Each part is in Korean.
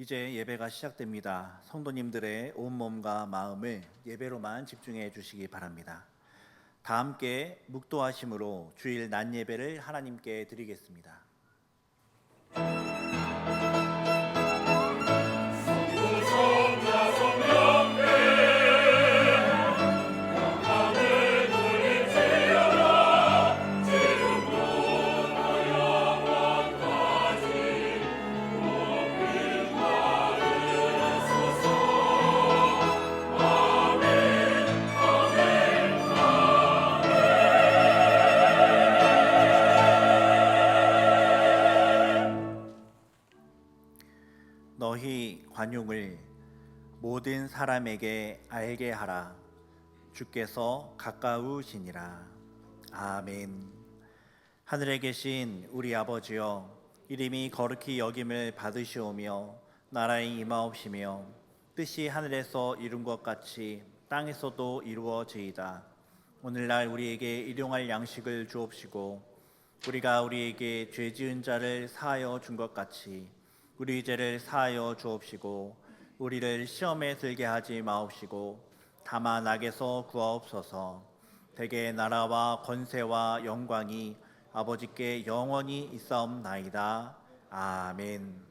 이제 예배가 시작됩니다. 성도님들의 온몸과 마음을 예배로만 집중해 주시기 바랍니다. 다 함께 묵도하심으로 주일 낮 예배를 하나님께 드리겠습니다. 너희 관용을 모든 사람에게 알게 하라. 주께서 가까우시니라. 아멘. 하늘에 계신 우리 아버지여, 이름이 거룩히 여김을 받으시오며 나라의 임하옵시며 뜻이 하늘에서 이룬 것 같이 땅에서도 이루어지이다. 오늘날 우리에게 일용할 양식을 주옵시고 우리가 우리에게 죄 지은 자를 사하여 준 것 같이 우리 죄를 사하여 주옵시고 우리를 시험에 들게 하지 마옵시고 다만 악에서 구하옵소서. 대개 나라와 권세와 영광이 아버지께 영원히 있사옵나이다. 아멘.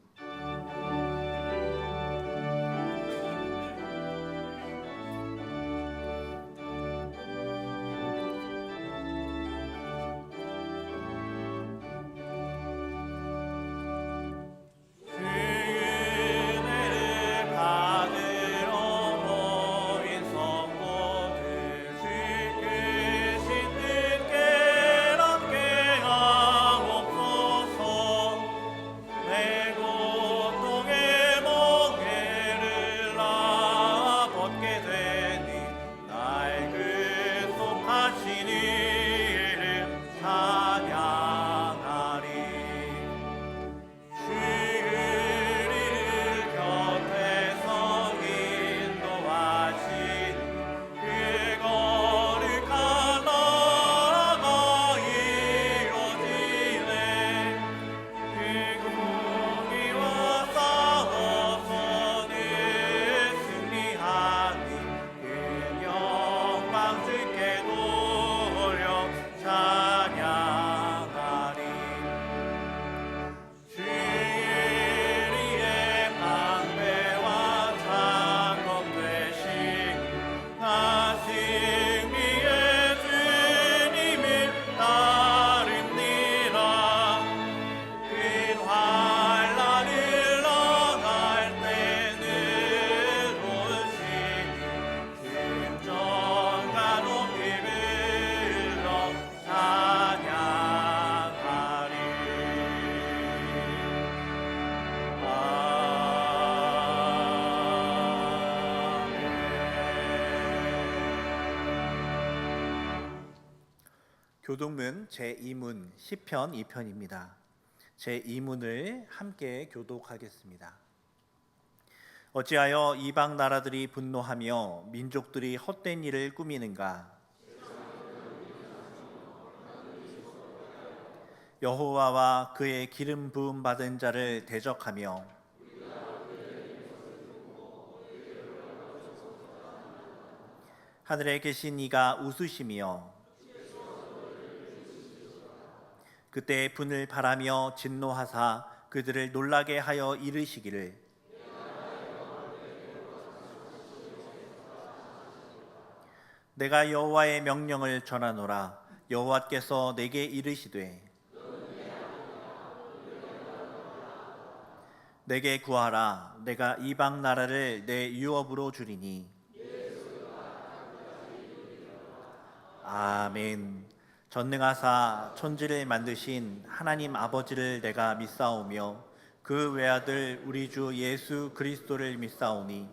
교독문 제2문 시편 2편입니다. 제2문을 함께 교독하겠습니다. 어찌하여 이방 나라들이 분노하며 민족들이 헛된 일을 꾸미는가? 여호와와 그의 기름 부음 받은 자를 대적하며 하늘에 계신 이가 웃으시며 그때 분을 바라며 진노하사 그들을 놀라게 하여 이르시기를 내가 여호와의 명령을 전하노라. 여호와께서 내게 이르시되 내게 구하라. 내가 이방 나라를 내 유업으로 주리니. 아멘. 전능하사 천지를 만드신 하나님 아버지를 내가 믿사오며 그 외아들 우리 주 예수 그리스도를 믿사오니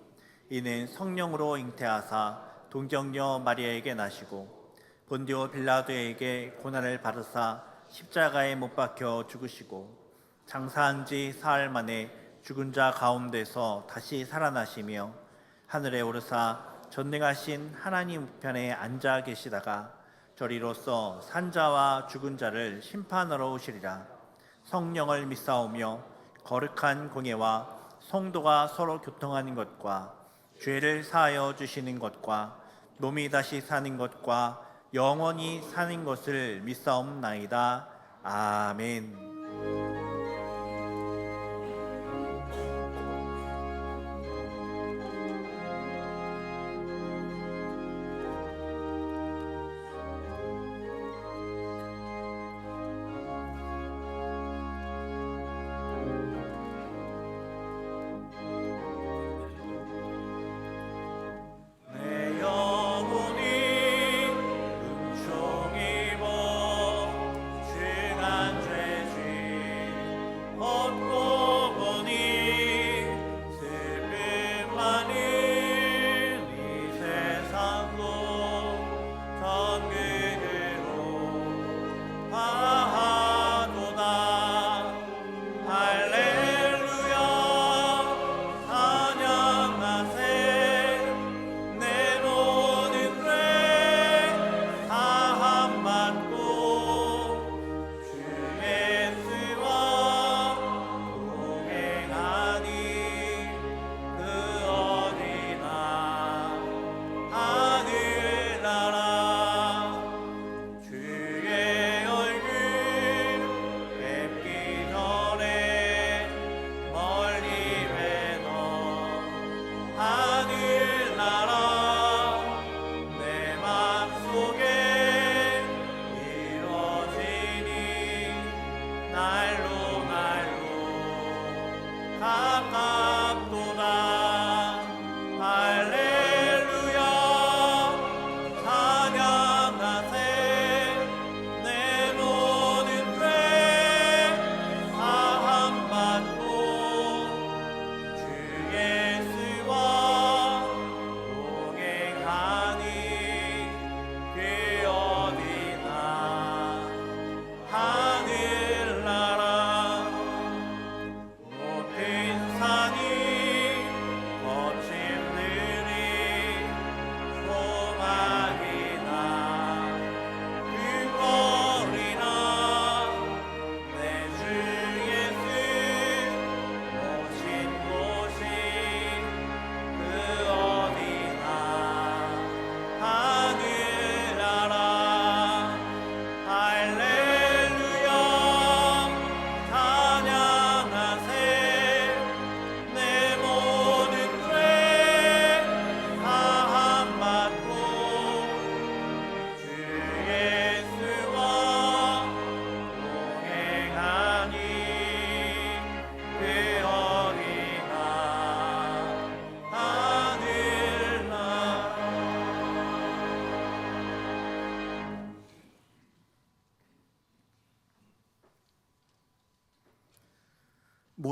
이는 성령으로 잉태하사 동정녀 마리아에게 나시고 본디오 빌라도에게 고난을 받으사 십자가에 못 박혀 죽으시고 장사한 지 사흘 만에 죽은 자 가운데서 다시 살아나시며 하늘에 오르사 전능하신 하나님 우편에 앉아 계시다가 저리로서 산자와 죽은 자를 심판하러 오시리라. 성령을 믿사오며 거룩한 공예와 성도가 서로 교통하는 것과 죄를 사하여 주시는 것과 몸이 다시 사는 것과 영원히 사는 것을 믿사옵나이다. 아멘.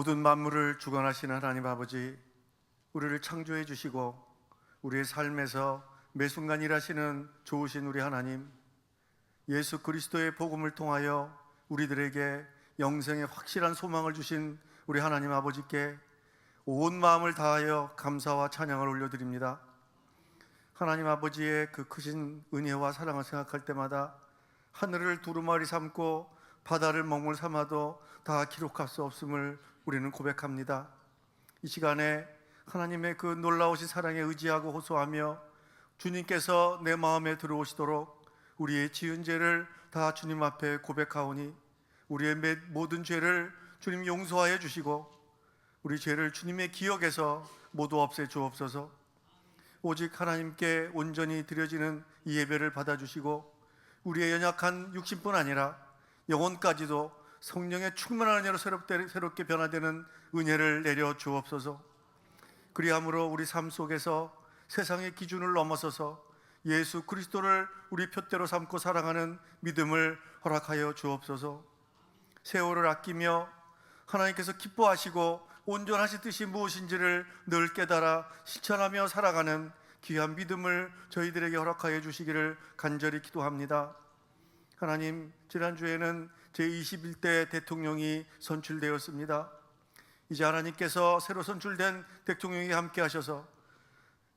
모든 만물을 주관하시는 하나님 아버지, 우리를 창조해 주시고 우리의 삶에서 매 순간 일하시는 좋으신 우리 하나님, 예수 그리스도의 복음을 통하여 우리들에게 영생의 확실한 소망을 주신 우리 하나님 아버지께 온 마음을 다하여 감사와 찬양을 올려드립니다. 하나님 아버지의 그 크신 은혜와 사랑을 생각할 때마다 하늘을 두루마리 삼고 바다를 먹물 삼아도 다 기록할 수 없음을 우리는 고백합니다. 이 시간에 하나님의 그 놀라우신 사랑에 의지하고 호소하며 주님께서 내 마음에 들어오시도록 우리의 지은 죄를 다 주님 앞에 고백하오니 우리의 모든 죄를 주님 용서하여 주시고 우리 죄를 주님의 기억에서 모두 없애 주옵소서. 오직 하나님께 온전히 드려지는 이 예배를 받아주시고 우리의 연약한 육신뿐 아니라 영혼까지도 성령의 충만한 은혜로 새롭게 변화되는 은혜를 내려 주옵소서. 그리함으로 우리 삶 속에서 세상의 기준을 넘어서서 예수 그리스도를 우리 표대로 삼고 살아가는 믿음을 허락하여 주옵소서. 세월을 아끼며 하나님께서 기뻐하시고 온전하신 뜻이 무엇인지를 늘 깨달아 실천하며 살아가는 귀한 믿음을 저희들에게 허락하여 주시기를 간절히 기도합니다. 하나님, 지난주에는 제21대 대통령이 선출되었습니다. 이제 하나님께서 새로 선출된 대통령이 함께 하셔서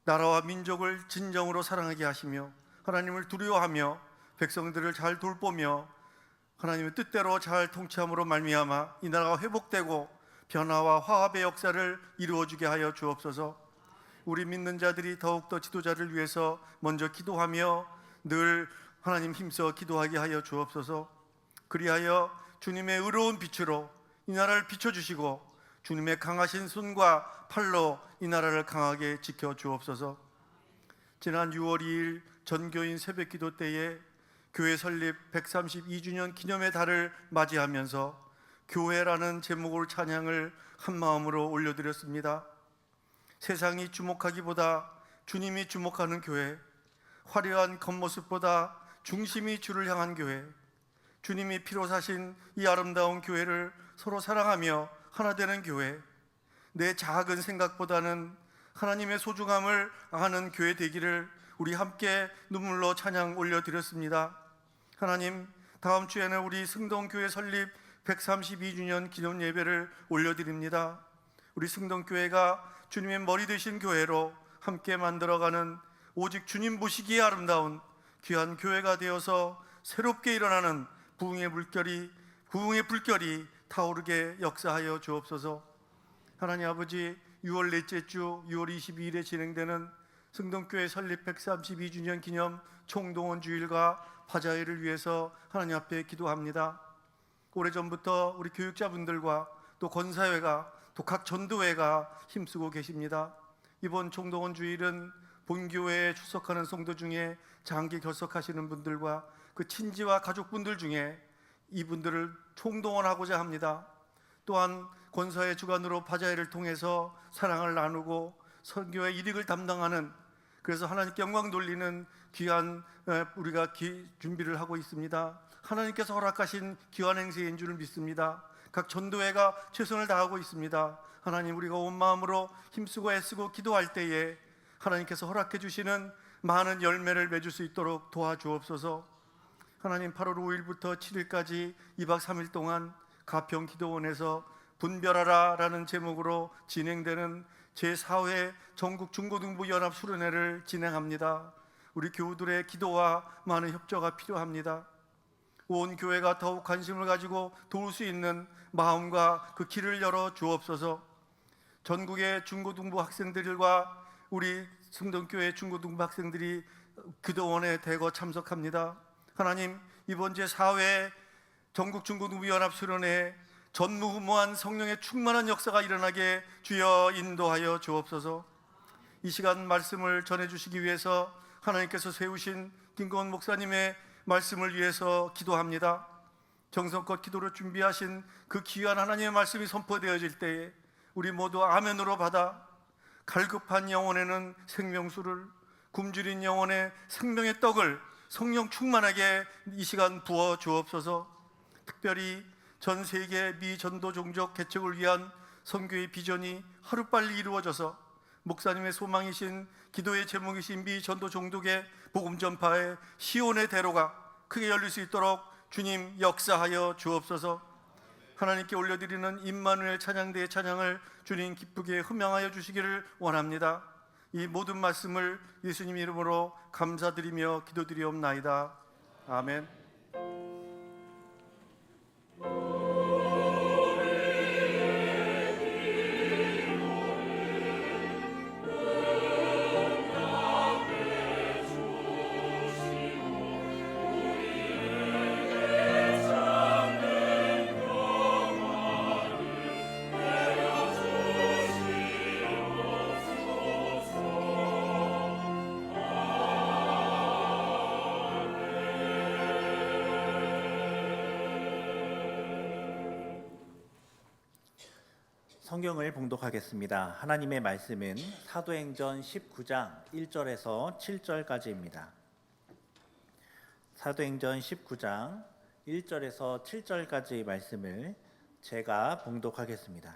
나라와 민족을 진정으로 사랑하게 하시며 하나님을 두려워하며 백성들을 잘 돌보며 하나님의 뜻대로 잘 통치함으로 말미암아 이 나라가 회복되고 변화와 화합의 역사를 이루어주게 하여 주옵소서. 우리 믿는 자들이 더욱더 지도자를 위해서 먼저 기도하며 늘 하나님 힘써 기도하게 하여 주옵소서. 그리하여 주님의 의로운 빛으로 이 나라를 비춰주시고 주님의 강하신 손과 팔로 이 나라를 강하게 지켜 주옵소서. 지난 6월 2일 전교인 새벽기도 때에 교회 설립 132주년 기념의 달을 맞이하면서 교회라는 제목으로 찬양을 한마음으로 올려드렸습니다. 세상이 주목하기보다 주님이 주목하는 교회, 화려한 겉모습보다 중심이 주를 향한 교회, 주님이 피로 사신 이 아름다운 교회를 서로 사랑하며 하나 되는 교회, 내 작은 생각보다는 하나님의 소중함을 아는 교회 되기를 우리 함께 눈물로 찬양 올려드렸습니다. 하나님, 다음 주에는 우리 승동교회 설립 132주년 기념 예배를 올려드립니다. 우리 승동교회가 주님의 머리 되신 교회로 함께 만들어가는 오직 주님 보시기에 아름다운 귀한 교회가 되어서 새롭게 일어나는 부흥의 불결이 타오르게 역사하여 주옵소서. 하나님 아버지, 6월 넷째 주 6월 22일에 진행되는 승동교회 설립 132주년 기념 총동원 주일과 바자회를 위해서 하나님 앞에 기도합니다. 오래전부터 우리 교육자분들과 또 권사회가 또 각 전도회가 힘쓰고 계십니다. 이번 총동원 주일은 본교회에 출석하는 성도 중에 장기 결석하시는 분들과 그 친지와 가족분들 중에 이분들을 총동원하고자 합니다. 또한 권사회 주관으로 바자회를 통해서 사랑을 나누고 선교의 일익을 담당하는, 그래서 하나님께 영광 돌리는 귀한 우리가 준비를 하고 있습니다. 하나님께서 허락하신 귀한 행세인 줄을 믿습니다. 각 전도회가 최선을 다하고 있습니다. 하나님, 우리가 온 마음으로 힘쓰고 애쓰고 기도할 때에 하나님께서 허락해 주시는 많은 열매를 맺을 수 있도록 도와주옵소서. 하나님, 8월 5일부터 7일까지 2박 3일 동안 가평 기도원에서 분별하라 라는 제목으로 진행되는 제4회 전국 중고등부 연합 수련회를 진행합니다. 우리 교우들의 기도와 많은 협조가 필요합니다. 온 교회가 더욱 관심을 가지고 도울 수 있는 마음과 그 길을 열어 주옵소서. 전국의 중고등부 학생들과 우리 승동교회 중고등부 학생들이 기도원에 대거 참석합니다. 하나님, 이번 제4회 전국 중고등부 연합 수련회에 전무후무한 성령의 충만한 역사가 일어나게 주여 인도하여 주옵소서. 이 시간 말씀을 전해주시기 위해서 하나님께서 세우신 김건원 목사님의 말씀을 위해서 기도합니다. 정성껏 기도로 준비하신 그 귀한 하나님의 말씀이 선포되어질 때에 우리 모두 아멘으로 받아 갈급한 영혼에는 생명수를, 굶주린 영혼에 생명의 떡을 성령 충만하게 이 시간 부어 주옵소서. 특별히 전 세계 미전도 종족 개척을 위한 선교의 비전이 하루빨리 이루어져서 목사님의 소망이신 기도의 제목이신 미전도 종족의 복음 전파의 시온의 대로가 크게 열릴 수 있도록 주님 역사하여 주옵소서. 하나님께 올려드리는 임마누엘 찬양대의 찬양을 주님 기쁘게 흠양하여 주시기를 원합니다. 이 모든 말씀을 예수님 이름으로 감사드리며 기도드리옵나이다. 아멘. 성경을 봉독하겠습니다. 하나님의 말씀은 사도행전 19장 1절에서 7절까지입니다. 사도행전 19장 1절에서 7절까지 말씀을 제가 봉독하겠습니다.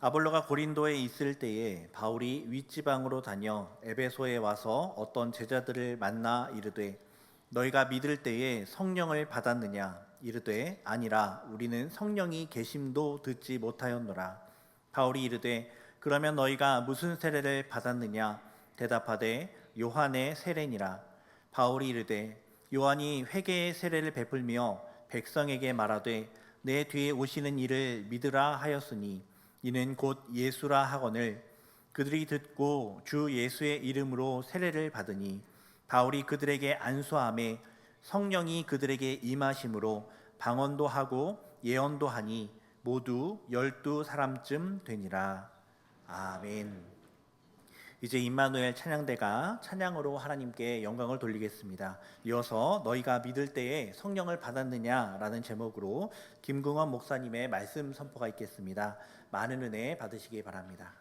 아볼로가 고린도에 있을 때에 바울이 윗지방으로 다녀 에베소에 와서 어떤 제자들을 만나 이르되 너희가 믿을 때에 성령을 받았느냐? 이르되 아니라 우리는 성령이 계심도 듣지 못하였노라. 바울이 이르되 그러면 너희가 무슨 세례를 받았느냐? 대답하되 요한의 세례니라. 바울이 이르되 요한이 회개의 세례를 베풀며 백성에게 말하되 내 뒤에 오시는 이를 믿으라 하였으니 이는 곧 예수라 하거늘 그들이 듣고 주 예수의 이름으로 세례를 받으니 바울이 그들에게 안수함에 성령이 그들에게 임하심으로 방언도 하고 예언도 하니 모두 12사람쯤 되니라. 아멘. 이제 임마누엘 찬양대가 찬양으로 하나님께 영광을 돌리겠습니다. 이어서 너희가 믿을 때에 성령을 받았느냐라는 제목으로 김궁원 목사님의 말씀 선포가 있겠습니다. 많은 은혜 받으시기 바랍니다.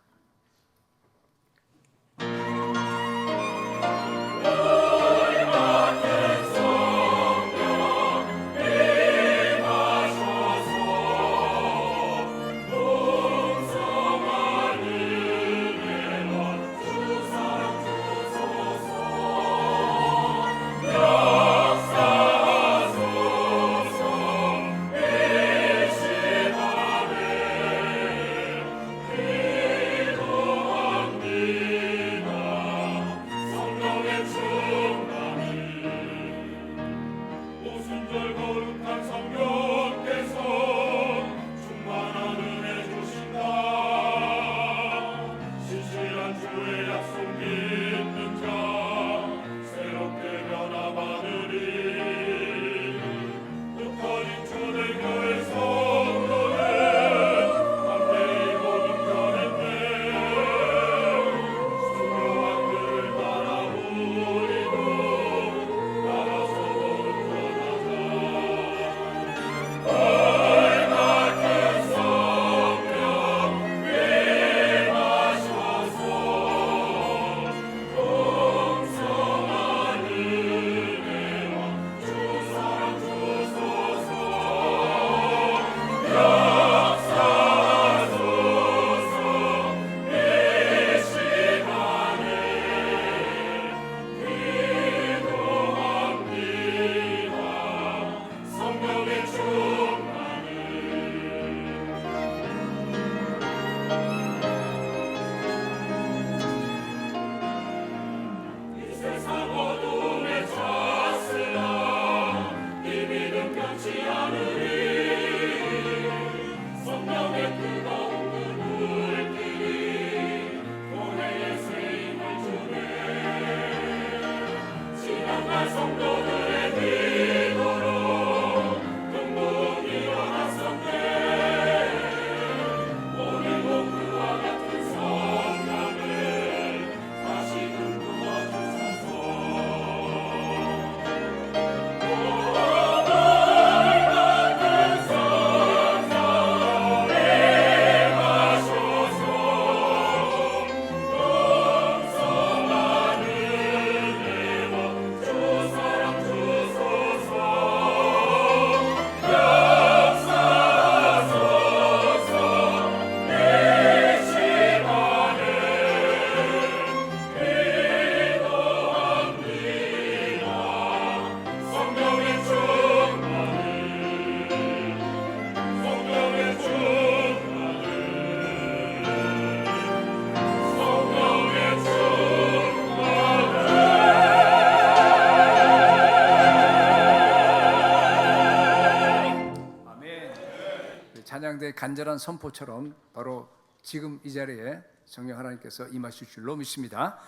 찬양대의 간절한 선포처럼 바로 지금 이 자리에 성령 하나님께서 임하실 줄로 믿습니다.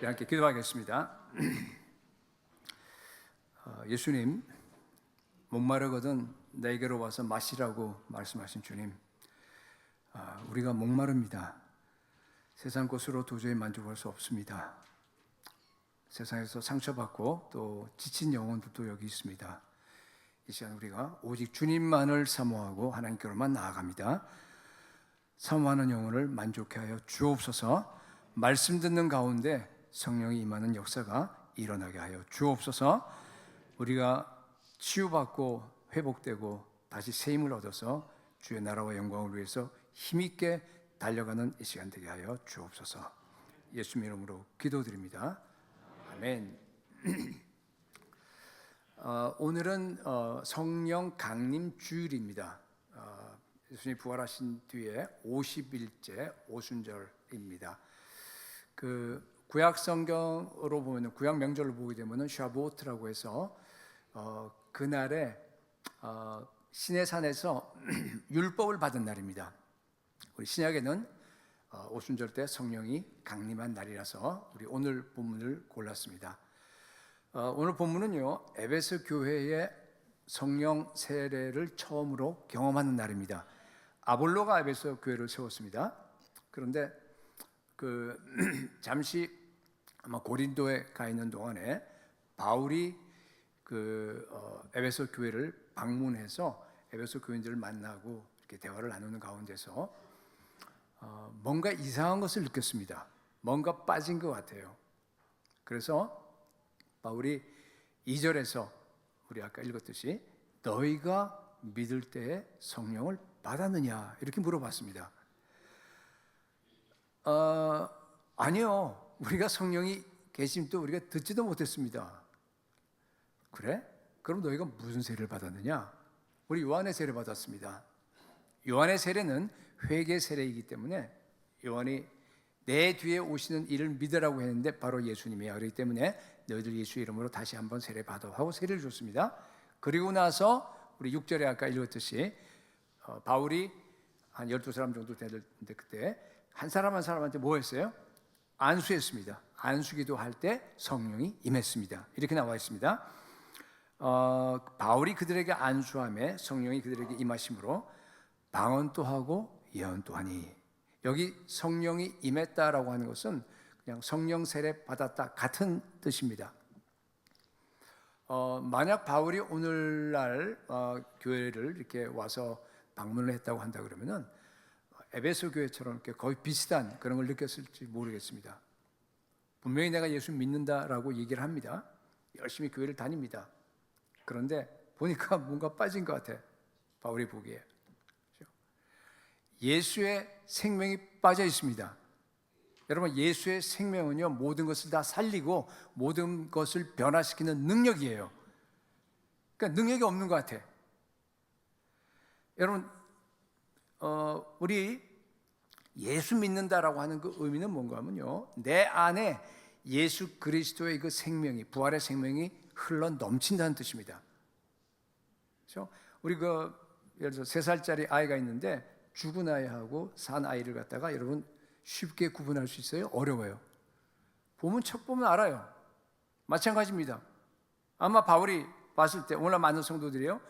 함께 기도하겠습니다. 예수님, 목마르거든 내게로 와서 마시라고 말씀하신 주님, 우리가 목마릅니다. 세상 것으로 도저히 만족할 수 없습니다. 세상에서 상처받고 또 지친 영혼들도 여기 있습니다. 이 시간 우리가 오직 주님만을 사모하고 하나님께로만 나아갑니다. 사모하는 영혼을 만족해 하여 주옵소서. 말씀 듣는 가운데 성령이 임하는 역사가 일어나게 하여 주옵소서. 우리가 치유받고 회복되고 다시 새 힘을 얻어서 주의 나라와 영광을 위해서 힘있게 달려가는 이 시간 되게 하여 주옵소서. 예수님 이름으로 기도드립니다. 아멘. 오늘은 성령 강림 주일입니다. 예수님이 부활하신 뒤에 50일째 오순절입니다. 그 구약 성경으로 보면, 구약 명절로 보게 되면은 샤보트라고 해서 그날에 시내산에서 율법을 받은 날입니다. 우리 신약에는 오순절 때 성령이 강림한 날이라서 우리 오늘 본문을 골랐습니다. 오늘 본문은요, 에베소 교회의 성령 세례를 처음으로 경험하는 날입니다. 아볼로가 에베소 교회를 세웠습니다. 그런데 잠시 아마 고린도에 가 있는 동안에 바울이 에베소 교회를 방문해서 에베소 교인들을 만나고 이렇게 대화를 나누는 가운데서 뭔가 이상한 것을 느꼈습니다. 뭔가 빠진 것 같아요. 그래서 바울이 2절에서 우리 아까 읽었듯이 너희가 믿을 때에 성령을 받았느냐 이렇게 물어봤습니다. 아니요, 우리가 성령이 계심도 우리가 듣지도 못했습니다. 그래? 그럼 너희가 무슨 세례를 받았느냐? 우리 요한의 세례 받았습니다. 요한의 세례는 회개 세례이기 때문에 요한이 내 뒤에 오시는 이를 믿으라고 했는데 바로 예수님이야. 그렇기 때문에 너희들 예수 이름으로 다시 한번 세례 받아 하고 세례를 줬습니다. 그리고 나서 우리 6절에 아까 읽었듯이 바울이 한 12사람 정도 되는데 그때 한 사람 한 사람한테 뭐 했어요? 안수했습니다. 안수기도 할 때 성령이 임했습니다. 이렇게 나와 있습니다. 바울이 그들에게 안수함에 성령이 그들에게 임하심으로 방언도 하고 예언도 하니, 여기 성령이 임했다라고 하는 것은 그냥 성령 세례 받았다 같은 뜻입니다. 만약 바울이 오늘날 교회를 이렇게 와서 방문을 했다고 한다 그러면은 에베소 교회처럼 이렇게 거의 비슷한 그런 걸 느꼈을지 모르겠습니다. 분명히 내가 예수 믿는다라고 얘기를 합니다. 열심히 교회를 다닙니다. 그런데 보니까 뭔가 빠진 것 같아. 바울이 보기에 예수의 생명이 빠져 있습니다. 여러분, 예수의 생명은요, 모든 것을 다 살리고 모든 것을 변화시키는 능력이에요. 그러니까 능력이 없는 것 같아. 여러분, 우리 예수 믿는다라고 하는 그 의미는 뭔가 하면요, 내 안에 예수 그리스도의 그 생명이, 부활의 생명이 흘러 넘친다는 뜻입니다. 그렇죠? 우리 예를 들어 3살짜리 아이가 있는데 죽은 아이하고 산 아이를 갖다가 여러분 쉽게 구분할 수 있어요? 어려워요. 척 보면 알아요. 마찬가지입니다. 아마 바울이 봤을 때 오늘 많은 성도들이요,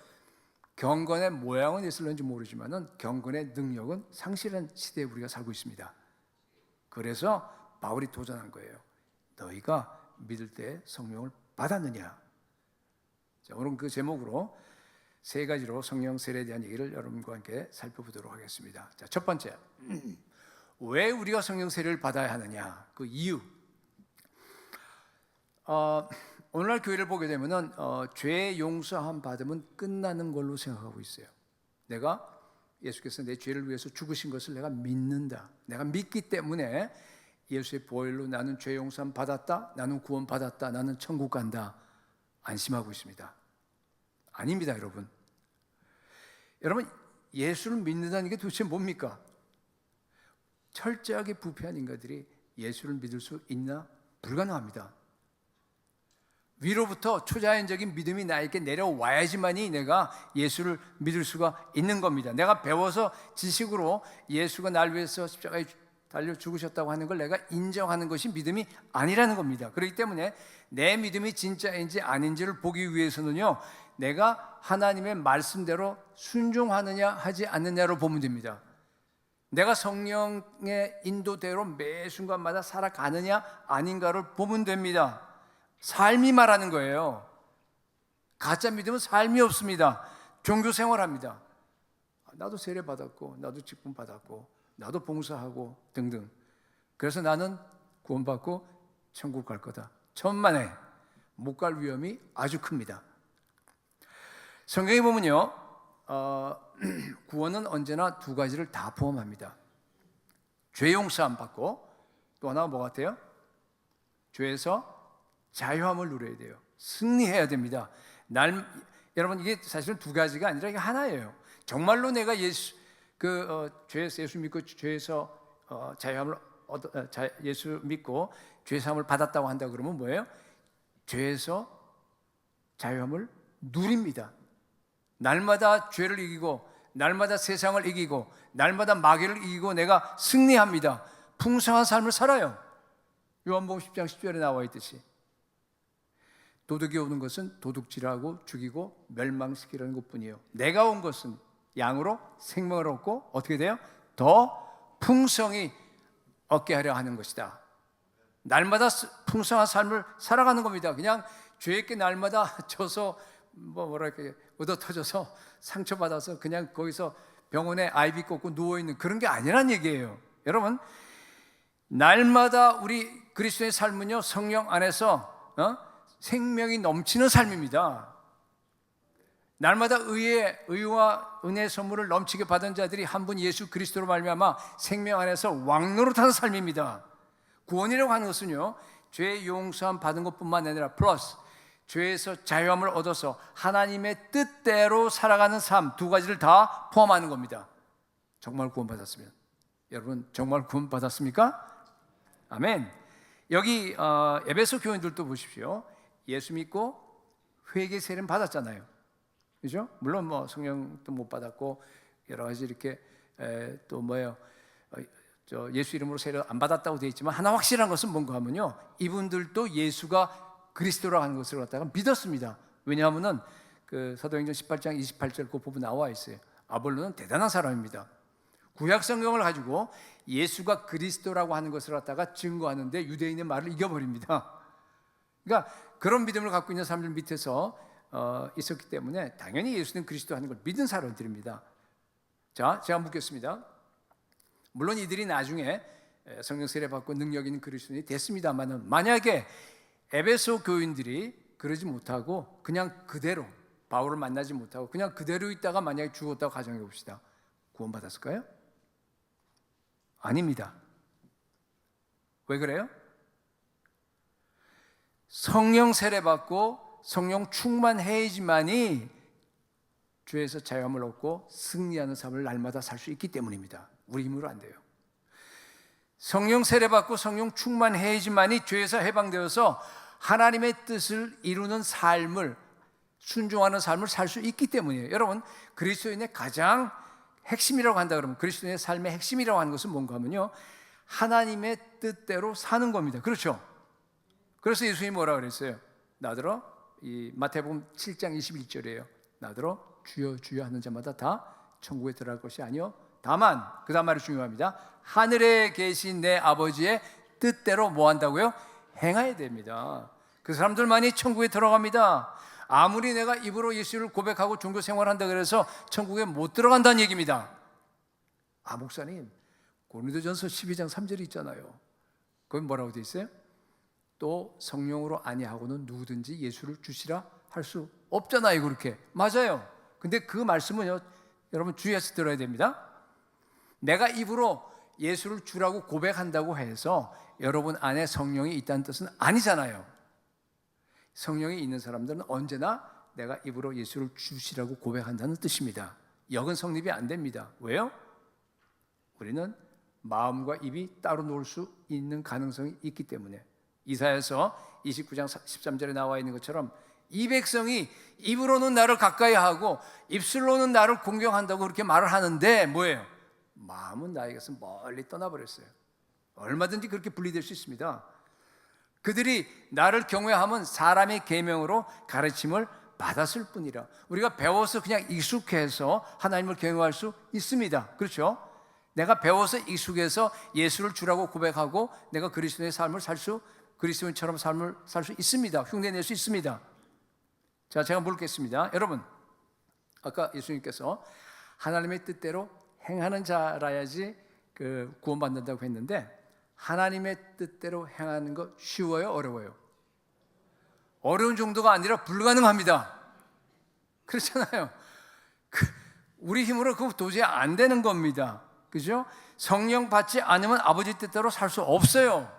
경건의 모양은 있을는지 모르지만은 경건의 능력은 상실한 시대에 우리가 살고 있습니다. 그래서 바울이 도전한 거예요. 너희가 믿을 때 성령을 받았느냐? 자, 오늘 그 제목으로 3가지로 성령 세례에 대한 얘기를 여러분과 함께 살펴보도록 하겠습니다. 자, 첫 번째, 왜 우리가 성령 세례를 받아야 하느냐? 그 이유. 오늘날 교회를 보게 되면은 죄 용서함 받으면 끝나는 걸로 생각하고 있어요. 내가 예수께서 내 죄를 위해서 죽으신 것을 내가 믿는다. 내가 믿기 때문에 예수의 보혈로 나는 죄 용서함 받았다. 나는 구원 받았다. 나는 천국 간다. 안심하고 있습니다. 아닙니다, 여러분. 여러분, 예수를 믿는다는 게 도대체 뭡니까? 철저하게 부패한 인간들이 예수를 믿을 수 있나? 불가능합니다. 위로부터 초자연적인 믿음이 나에게 내려와야지만이 내가 예수를 믿을 수가 있는 겁니다. 내가 배워서 지식으로 예수가 날 위해서 십자가에 달려 죽으셨다고 하는 걸 내가 인정하는 것이 믿음이 아니라는 겁니다. 그렇기 때문에 내 믿음이 진짜인지 아닌지를 보기 위해서는요, 내가 하나님의 말씀대로 순종하느냐 하지 않느냐로 보면 됩니다. 내가 성령의 인도대로 매 순간마다 살아가느냐 아닌가를 보면 됩니다. 삶이 말하는 거예요. 가짜 믿음은 삶이 없습니다. 종교 생활합니다. 나도 세례 받았고, 나도 직분 받았고, 나도 봉사하고 등등. 그래서 나는 구원받고 천국 갈 거다. 천만에 못 갈 위험이 아주 큽니다. 성경에 보면요, 구원은 언제나 2가지를 다 포함합니다. 죄 용서함 받고, 또 하나가 뭐 같아요? 죄에서 자유함을 누려야 돼요. 승리해야 됩니다. 여러분, 이게 사실은 2가지가 아니라 이게 하나예요. 정말로 내가 죄에서 예수 믿고 죄에서 자유함을 예수 믿고 죄 사함을 받았다고 한다 그러면 뭐예요? 죄에서 자유함을 누립니다. 날마다 죄를 이기고 날마다 세상을 이기고 날마다 마귀를 이기고 내가 승리합니다. 풍성한 삶을 살아요. 요한복음 10장 10절에 나와 있듯이 도둑이 오는 것은 도둑질하고 죽이고 멸망시키려는 것뿐이에요. 내가 온 것은 양으로 생명을 얻고 어떻게 돼요? 더 풍성히 얻게 하려 하는 것이다. 날마다 풍성한 삶을 살아가는 겁니다. 그냥 죄에게 날마다 져서 뭐랄까 얻어 터져서 상처받아서 그냥 거기서 병원에 아이비 꽂고 누워있는 그런 게 아니란 얘기예요. 여러분, 날마다 우리 그리스도의 삶은요, 성령 안에서 생명이 넘치는 삶입니다. 날마다 의와 은혜의 선물을 넘치게 받은 자들이 한 분 예수 그리스도로 말미암아 생명 안에서 왕노릇하는 삶입니다. 구원이라고 하는 것은요, 죄의 용서함 받은 것뿐만 아니라 플러스 죄에서 자유함을 얻어서 하나님의 뜻대로 살아가는 삶, 두 가지를 다 포함하는 겁니다. 정말 구원받았으면. 여러분 정말 구원받았습니까? 아멘. 여기 에베소 교인들도 보십시오. 예수 믿고 회개 세례는 받았잖아요. 그죠? 물론 뭐 성령도 못 받았고 여러 가지 이렇게 또 뭐예요? 예수 이름으로 세례 안 받았다고 되어 있지만 하나 확실한 것은 뭔가 하면요, 이분들도 예수가 그리스도라고 하는 것을 갖다가 믿었습니다. 왜냐하면은 그 사도행전 18장 28절 그 부분 나와 있어요. 아볼로는 대단한 사람입니다. 구약 성경을 가지고 예수가 그리스도라고 하는 것을 갖다가 증거하는데 유대인의 말을 이겨버립니다. 그러니까 그런 믿음을 갖고 있는 사람들 밑에서 있었기 때문에 당연히 예수는 그리스도 하는 걸 믿은 사람들입니다. 자, 제가 묻겠습니다. 물론 이들이 나중에 성령 세례 받고 능력 있는 그리스도인이 됐습니다만은 만약에 에베소 교인들이 그러지 못하고 그냥 그대로 바울을 만나지 못하고 그냥 그대로 있다가 만약에 죽었다고 가정해 봅시다. 구원받았을까요? 아닙니다. 왜 그래요? 성령 세례 받고 성령 충만해야지만이 죄에서 자유함을 얻고 승리하는 삶을 날마다 살 수 있기 때문입니다. 우리 힘으로 안 돼요. 성령 세례 받고 성령 충만해야지만이 죄에서 해방되어서 하나님의 뜻을 이루는 삶을, 순종하는 삶을 살 수 있기 때문이에요. 여러분, 그리스도인의 가장 핵심이라고 한다 그러면, 그리스도인의 삶의 핵심이라고 하는 것은 뭔가 하면요, 하나님의 뜻대로 사는 겁니다. 그렇죠? 그래서 예수님이 뭐라 그랬어요? 나더러, 이 마태복음 7장 21절이에요. 나더러 주여 주여 하는 자마다 다 천국에 들어갈 것이 아니요 다만, 그 다음 말이 중요합니다. 하늘에 계신 내 아버지의 뜻대로 뭐 한다고요? 행해야 됩니다. 그 사람들만이 천국에 들어갑니다. 아무리 내가 입으로 예수를 고백하고 종교 생활한다 그래서 천국에 못 들어간다는 얘기입니다. 아, 목사님, 고린도전서 12장 3절이 있잖아요. 거기 뭐라고 돼 있어요? 또 성령으로 아니하고는 누구든지 예수를 주시라 할 수 없잖아요. 그렇게. 맞아요. 근데 그 말씀은요, 여러분 주의해서 들어야 됩니다. 내가 입으로 예수를 주라고 고백한다고 해서 여러분 안에 성령이 있다는 뜻은 아니잖아요. 성령이 있는 사람들은 언제나 내가 입으로 예수를 주시라고 고백한다는 뜻입니다. 역은 성립이 안 됩니다. 왜요? 우리는 마음과 입이 따로 놀 수 있는 가능성이 있기 때문에. 이사야서 29장 13절에 나와 있는 것처럼 이 백성이 입으로는 나를 가까이 하고 입술로는 나를 공경한다고 그렇게 말을 하는데 뭐예요? 마음은 나에게서 멀리 떠나버렸어요. 얼마든지 그렇게 분리될 수 있습니다. 그들이 나를 경외하면 사람의 계명으로 가르침을 받았을 뿐이라. 우리가 배워서 그냥 익숙해서 하나님을 경외할 수 있습니다. 그렇죠? 내가 배워서 익숙해서 예수를 주라고 고백하고 내가 그리스도의 삶을 그리스도인처럼 삶을 살 수 있습니다. 흉내낼 수 있습니다. 자, 제가 묻겠습니다. 여러분, 아까 예수님께서 하나님의 뜻대로 행하는 자라야지 구원받는다고 했는데 하나님의 뜻대로 행하는 거 쉬워요? 어려워요? 어려운 정도가 아니라 불가능합니다. 그렇잖아요. 우리 힘으로 그거 도저히 안 되는 겁니다. 그죠? 성령 받지 않으면 아버지 뜻대로 살 수 없어요.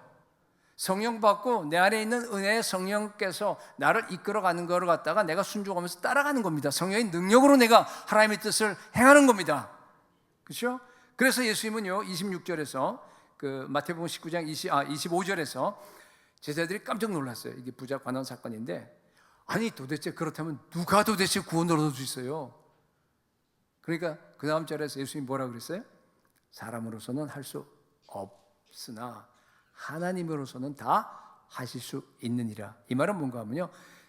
성령 받고 내 안에 있는 은혜의 성령께서 나를 이끌어가는 거를 갖다가 내가 순종하면서 따라가는 겁니다. 성령의 능력으로 내가 하나님의 뜻을 행하는 겁니다. 그렇죠? 그래서 예수님은요 26절에서 마태복음 19장 25절에서 제자들이 깜짝 놀랐어요. 이게 부자 관원 사건인데, 아니 도대체 그렇다면 누가 도대체 구원을 얻을 수 있어요? 그러니까 그 다음 절에서 예수님이 뭐라고 그랬어요? 사람으로서는 할 수 없으나 하나님으로서는 다 하실 수 있느니라. 이 말은 뭔가 하면요,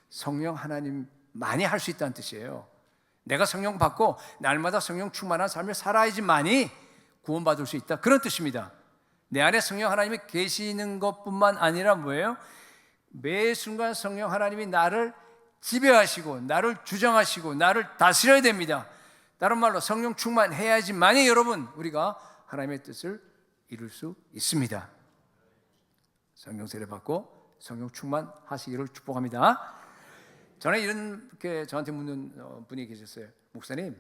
성령 하나님만이 할 수 있다는 뜻이에요. 내가 성령 받고 날마다 성령 충만한 삶을 살아야지만이 구원받을 수 있다, 그런 뜻입니다. 내 안에 성령 하나님이 계시는 것뿐만 아니라 뭐예요? 매 순간 성령 하나님이 나를 지배하시고 나를 주장하시고 나를 다스려야 됩니다. 다른 말로 성령 충만해야지만이 여러분 우리가 하나님의 뜻을 이룰 수 있습니다. 성령 세례 받고 성령 충만하시기를 축복합니다. 전에 이렇게 저한테 묻는 분이 계셨어요. 목사님,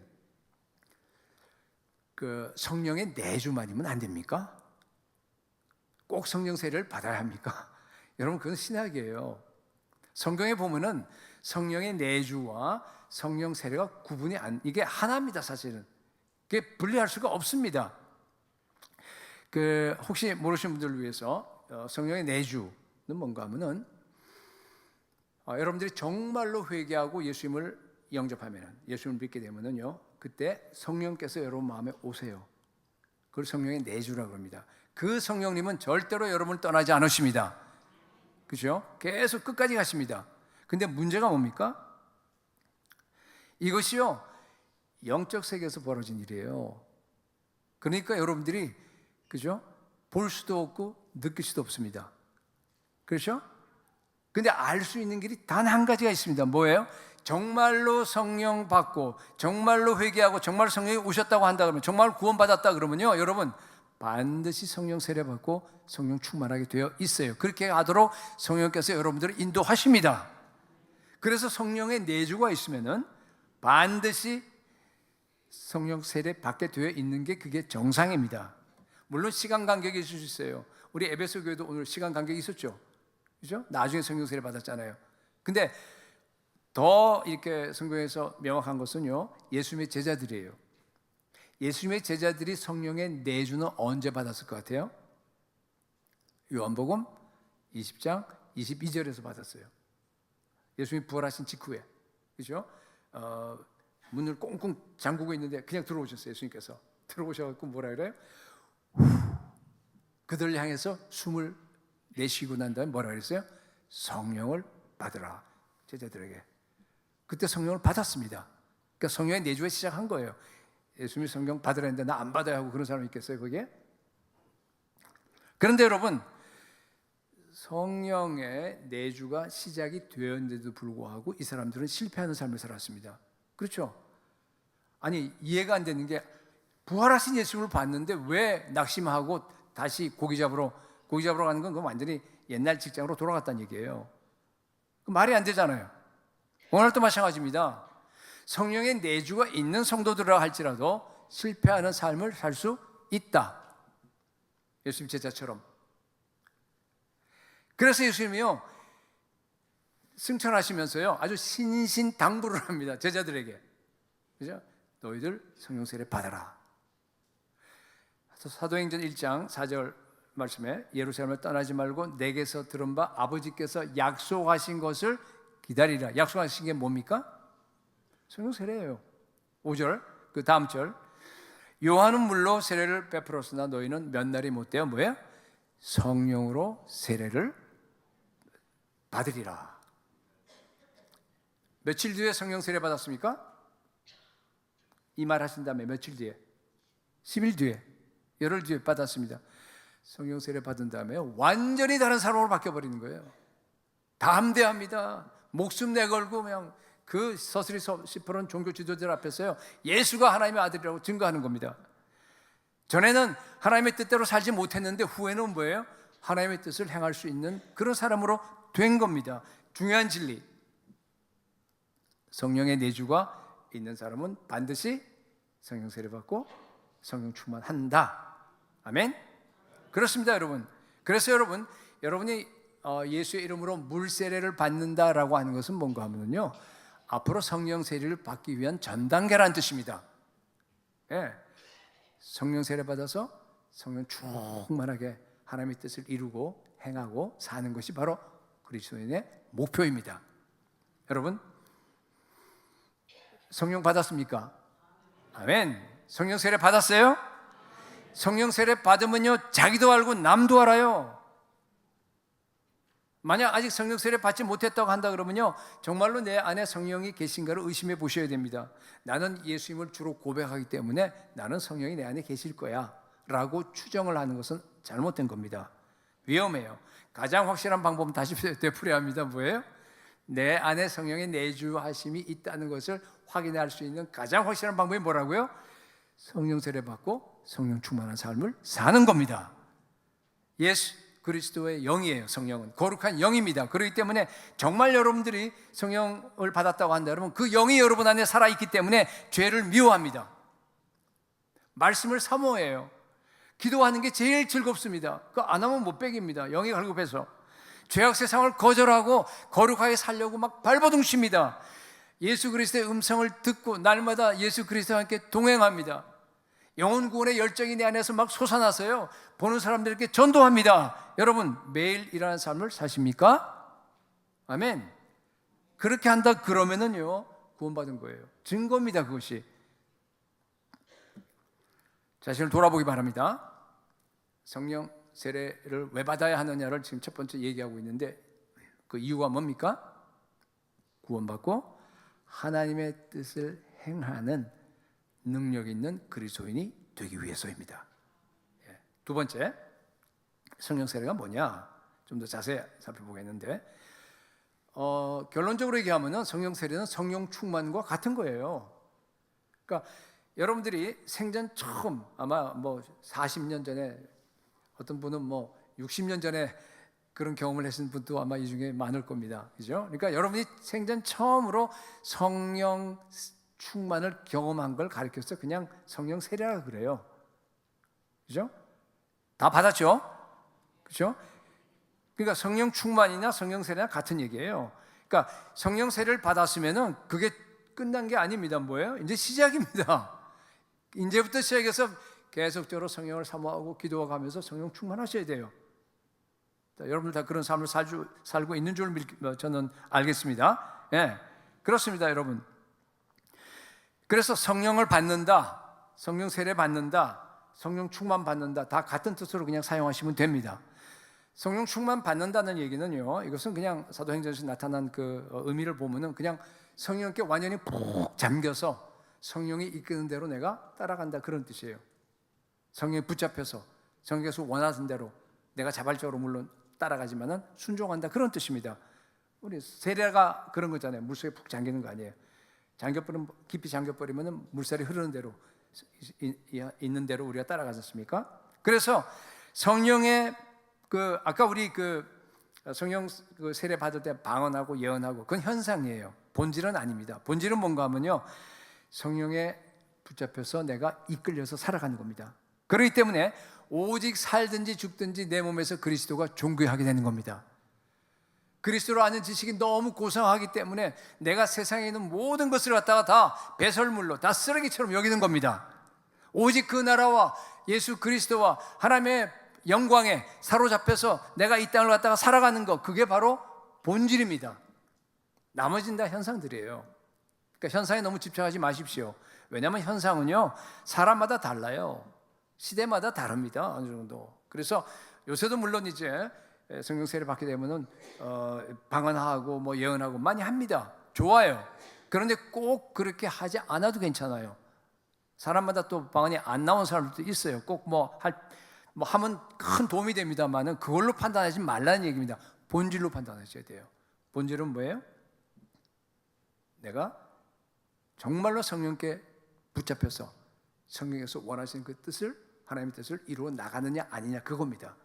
그 성령의 내주만이면 안 됩니까? 꼭 성령 세례를 받아야 합니까? 여러분, 그건 신학이에요. 성경에 보면은 성령의 내주와 성령 세례가 구분이 이게 하나입니다. 사실은 그게 분리할 수가 없습니다. 그 혹시 모르시는 분들을 위해서 성령의 내주는 뭔가 하면은 여러분들이 정말로 회개하고 예수님을 영접하면은, 예수님을 믿게 되면은요, 그때 성령께서 여러분 마음에 오세요. 그걸 성령의 내주라고 합니다. 그 성령님은 절대로 여러분을 떠나지 않으십니다. 그렇죠? 계속 끝까지 가십니다. 근데 문제가 뭡니까? 이것이요, 영적 세계에서 벌어진 일이에요. 그러니까 여러분들이, 그죠? 볼 수도 없고 느낄 수도 없습니다. 그렇죠? 근데 알 수 있는 길이 단 한 가지가 있습니다. 뭐예요? 정말로 성령 받고 정말로 회개하고 정말 성령이 오셨다고 한다 그러면, 정말 구원받았다 그러면요, 여러분 반드시 성령 세례 받고 성령 충만하게 되어 있어요. 그렇게 하도록 성령께서 여러분들을 인도하십니다. 그래서 성령의 내주가 있으면은 반드시 성령 세례 받게 되어 있는 게 그게 정상입니다. 물론 시간 간격이 있을 수 있어요. 우리 에베소 교회도 오늘 시간 간격이 있었죠. 그죠? 나중에 성령 세례 받았잖아요. 근데 더 이렇게 성경에서 명확한 것은요, 예수님의 제자들이에요. 예수님의 제자들이 성령의 내주는 언제 받았을 것 같아요? 요한복음 20장 22절에서 받았어요. 예수님이 부활하신 직후에, 그죠? 문을 꽁꽁 잠그고 있는데 그냥 들어오셨어요. 예수님께서 들어오셔서 뭐라 그래요? 그들을 향해서 숨을 내쉬고 난 다음에 뭐라 그랬어요? 성령을 받으라, 제자들에게. 그때 성령을 받았습니다. 그러니까 성령의 내주가 시작한 거예요. 예수님이 성령 받으라 했는데 나 안 받아야 하고 그런 사람이 있겠어요, 거기에? 그런데 여러분, 성령의 내주가 시작이 되었는데도 불구하고 이 사람들은 실패하는 삶을 살았습니다. 그렇죠? 아니, 이해가 안 되는 게, 부활하신 예수님을 봤는데 왜 낙심하고 다시 고기 잡으러 가는 건 그건 완전히 옛날 직장으로 돌아갔다는 얘기예요. 말이 안 되잖아요. 오늘도 마찬가지입니다. 성령의 내주가 있는 성도들이라 할지라도 실패하는 삶을 살 수 있다. 예수님 제자처럼. 그래서 예수님이요, 승천하시면서요, 아주 신신당부를 합니다. 제자들에게. 그죠? 너희들 성령 세례 받아라. 사도행전 1장 4절 말씀에, 예루살렘을 떠나지 말고 내게서 들은 바 아버지께서 약속하신 것을 기다리라. 약속하신 게 뭡니까? 성령 세례예요. 5절, 그 다음 절, 요한은 물로 세례를 베풀었으나 너희는 몇 날이 못되어 뭐예요? 성령으로 세례를 받으리라. 며칠 뒤에 성령 세례 받았습니까? 이 말 하신 다음에 며칠 뒤에? 10일 뒤에, 열흘 뒤에 받았습니다. 성령 세례 받은 다음에 완전히 다른 사람으로 바뀌어버리는 거예요. 담대합니다. 목숨 내걸고 그냥 그 서슬이 시퍼런 종교 지도자들 앞에서요, 예수가 하나님의 아들이라고 증거하는 겁니다. 전에는 하나님의 뜻대로 살지 못했는데 후에는 뭐예요? 하나님의 뜻을 행할 수 있는 그런 사람으로 된 겁니다. 중요한 진리, 성령의 내주가 있는 사람은 반드시 성령 세례 받고 성령 충만한다. 아멘. 그렇습니다, 여러분. 그래서 여러분이 예수의 이름으로 물 세례를 받는다라고 하는 것은 뭔가 하면요, 앞으로 성령 세례를 받기 위한 전 단계라는 뜻입니다. 예. 성령 세례 받아서 성령 충만하게 하나님의 뜻을 이루고 행하고 사는 것이 바로 그리스도인의 목표입니다. 여러분, 성령 받았습니까? 아멘. 성령 세례 받았어요? 성령 세례 받으면요, 자기도 알고 남도 알아요. 만약 아직 성령 세례 받지 못했다고 한다 그러면요, 정말로 내 안에 성령이 계신가를 의심해 보셔야 됩니다. 나는 예수님을 주로 고백하기 때문에 나는 성령이 내 안에 계실 거야 라고 추정을 하는 것은 잘못된 겁니다. 위험해요. 가장 확실한 방법은 다시 되풀이합니다. 뭐예요? 내 안에 성령의 내주하심이 있다는 것을 확인할 수 있는 가장 확실한 방법이 뭐라고요? 성령 세례 받고 성령 충만한 삶을 사는 겁니다. 예수 그리스도의 영이에요. 성령은 거룩한 영입니다. 그렇기 때문에 정말 여러분들이 성령을 받았다고 한다 그러면 그 영이 여러분 안에 살아있기 때문에 죄를 미워합니다. 말씀을 사모해요. 기도하는 게 제일 즐겁습니다. 그거 안 하면 못 배깁니다. 영이 갈급해서 죄악 세상을 거절하고 거룩하게 살려고 막 발버둥칩니다. 예수 그리스도의 음성을 듣고 날마다 예수 그리스도와 함께 동행합니다. 영혼 구원의 열정이 내 안에서 막 솟아나서요, 보는 사람들에게 전도합니다. 여러분 매일 이러한 삶을 사십니까? 아멘. 그렇게 한다 그러면은요, 구원받은 거예요. 증거입니다. 그것이. 자신을 돌아보기 바랍니다. 성령 세례를 왜 받아야 하느냐를 지금 첫 번째 얘기하고 있는데 그 이유가 뭡니까? 구원받고 하나님의 뜻을 행하는 능력 있는 그리스도인이 되기 위해서입니다. 두 번째, 성령 세례가 뭐냐? 좀 더 자세히 살펴보겠는데 결론적으로 얘기하면 성령 세례는 성령 충만과 같은 거예요. 그러니까 여러분들이 생전 처음 아마 뭐 40년 전에 어떤 분은 뭐 60년 전에 그런 경험을 하신 분도 아마 이 중에 많을 겁니다. 그죠? 그러니까 여러분이 생전 처음으로 성령 충만을 경험한 걸 가르쳐서 그냥 성령 세례라 그래요. 그죠? 다 받았죠? 그죠? 그러니까 성령 충만이나 성령 세례나 같은 얘기예요. 그러니까 성령 세례를 받았으면은 그게 끝난 게 아닙니다. 뭐예요? 이제 시작입니다. 이제부터 시작해서 계속적으로 성령을 사모하고 기도하면서 성령 충만하셔야 돼요. 여러분들 다 그런 삶을 살고 있는 줄 저는 알겠습니다. 예, 그렇습니다, 여러분. 그래서 성령을 받는다, 성령 세례 받는다, 성령 충만 받는다, 다 같은 뜻으로 그냥 사용하시면 됩니다. 성령 충만 받는다는 얘기는요, 이것은 그냥 사도행전에서 나타난 그 의미를 보면은 그냥 성령께 완전히 푹 잠겨서 성령이 이끄는 대로 내가 따라간다, 그런 뜻이에요. 성령이 붙잡혀서 성령께서 원하는 대로 내가 자발적으로 물론 따라가지만은 순종한다, 그런 뜻입니다. 우리 세례가 그런 거잖아요. 물속에 푹 잠기는 거 아니에요. 잠겨버리면, 깊이 잠겨버리면 물살이 흐르는 대로 있는 대로 우리가 따라가지 않습니까? 그래서 성령의 그 아까 우리 그 성령 그 세례 받을 때 방언하고 예언하고 그건 현상이에요. 본질은 아닙니다. 본질은 뭔가 하면요, 성령에 붙잡혀서 내가 이끌려서 살아가는 겁니다. 그렇기 때문에 오직 살든지 죽든지 내 몸에서 그리스도가 존귀하게 되는 겁니다. 그리스도를 아는 지식이 너무 고상하기 때문에 내가 세상에 있는 모든 것을 갖다가 다 배설물로, 다 쓰레기처럼 여기는 겁니다. 오직 그 나라와 예수 그리스도와 하나님의 영광에 사로잡혀서 내가 이 땅을 갖다가 살아가는 것, 그게 바로 본질입니다. 나머지는 다 현상들이에요. 그러니까 현상에 너무 집착하지 마십시오. 왜냐하면 현상은요, 사람마다 달라요. 시대마다 다릅니다. 어느 정도. 그래서 요새도 물론 이제 성령 세례 받게 되면은 방언하고 뭐 예언하고 많이 합니다. 좋아요. 그런데 꼭 그렇게 하지 않아도 괜찮아요. 사람마다 또 방언이 안 나온 사람들도 있어요. 꼭 뭐 하면 큰 도움이 됩니다만은 그걸로 판단하지 말라는 얘기입니다. 본질로 판단하셔야 돼요. 본질은 뭐예요? 내가 정말로 성령께 붙잡혀서 성령께서 원하시는 그 뜻을, 하나님의 뜻을 이루어 나가느냐 아니냐, 그겁니다.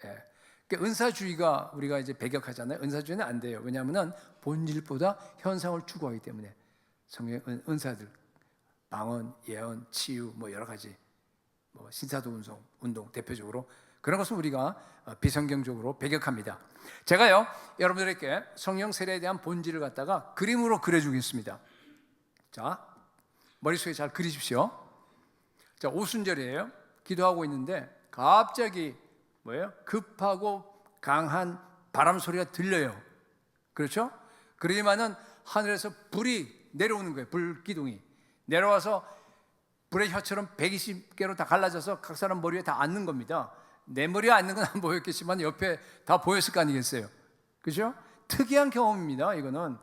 예. 그러니까 은사주의가 우리가 이제 배격하잖아요. 은사주의는 안 돼요. 왜냐하면 본질보다 현상을 추구하기 때문에. 성령 은사들, 방언, 예언, 치유, 뭐 여러 가지, 뭐 신사도 운동 대표적으로 그런 것은 우리가 비성경적으로 배격합니다. 제가요, 여러분들에게 성령 세례에 대한 본질을 갖다가 그림으로 그려주겠습니다. 자, 머릿속에 잘 그리십시오. 자, 오순절이에요. 기도하고 있는데 갑자기 뭐예요? 급하고 강한 바람 소리가 들려요. 그렇죠? 그러지만은 하늘에서 불이 내려오는 거예요. 불기둥이 내려와서 불의 혀처럼 120개로 다 갈라져서 각 사람 머리에 다 앉는 겁니다. 내 머리에 앉는 건 안 보였겠지만 옆에 다 보였을 거 아니겠어요? 그죠? 특이한 경험입니다. 이거는.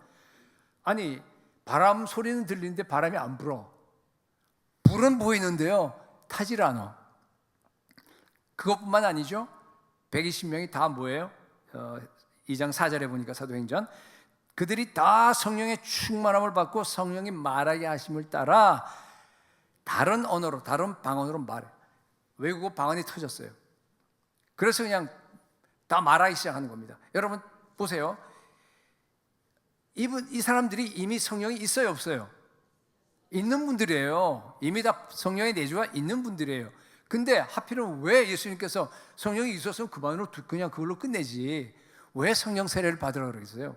아니, 바람 소리는 들리는데 바람이 안 불어. 불은 보이는데요, 타질 않아. 그것뿐만 아니죠. 120명이 다 뭐예요? 2장 4절에 보니까 사도행전, 그들이 다 성령의 충만함을 받고 성령이 말하게 하심을 따라 다른 언어로, 다른 방언으로 말해. 외국어 방언이 터졌어요. 그래서 그냥 다 말하기 시작하는 겁니다. 여러분 보세요. 이 사람들이 이미 성령이 있어요, 없어요? 있는 분들이에요. 이미 다 성령의 내주가 있는 분들이에요. 근데 하필은 왜 예수님께서 성령이 있었으면 그만으로 그냥 그걸로 끝내지, 왜 성령 세례를 받으라고 그러겠어요?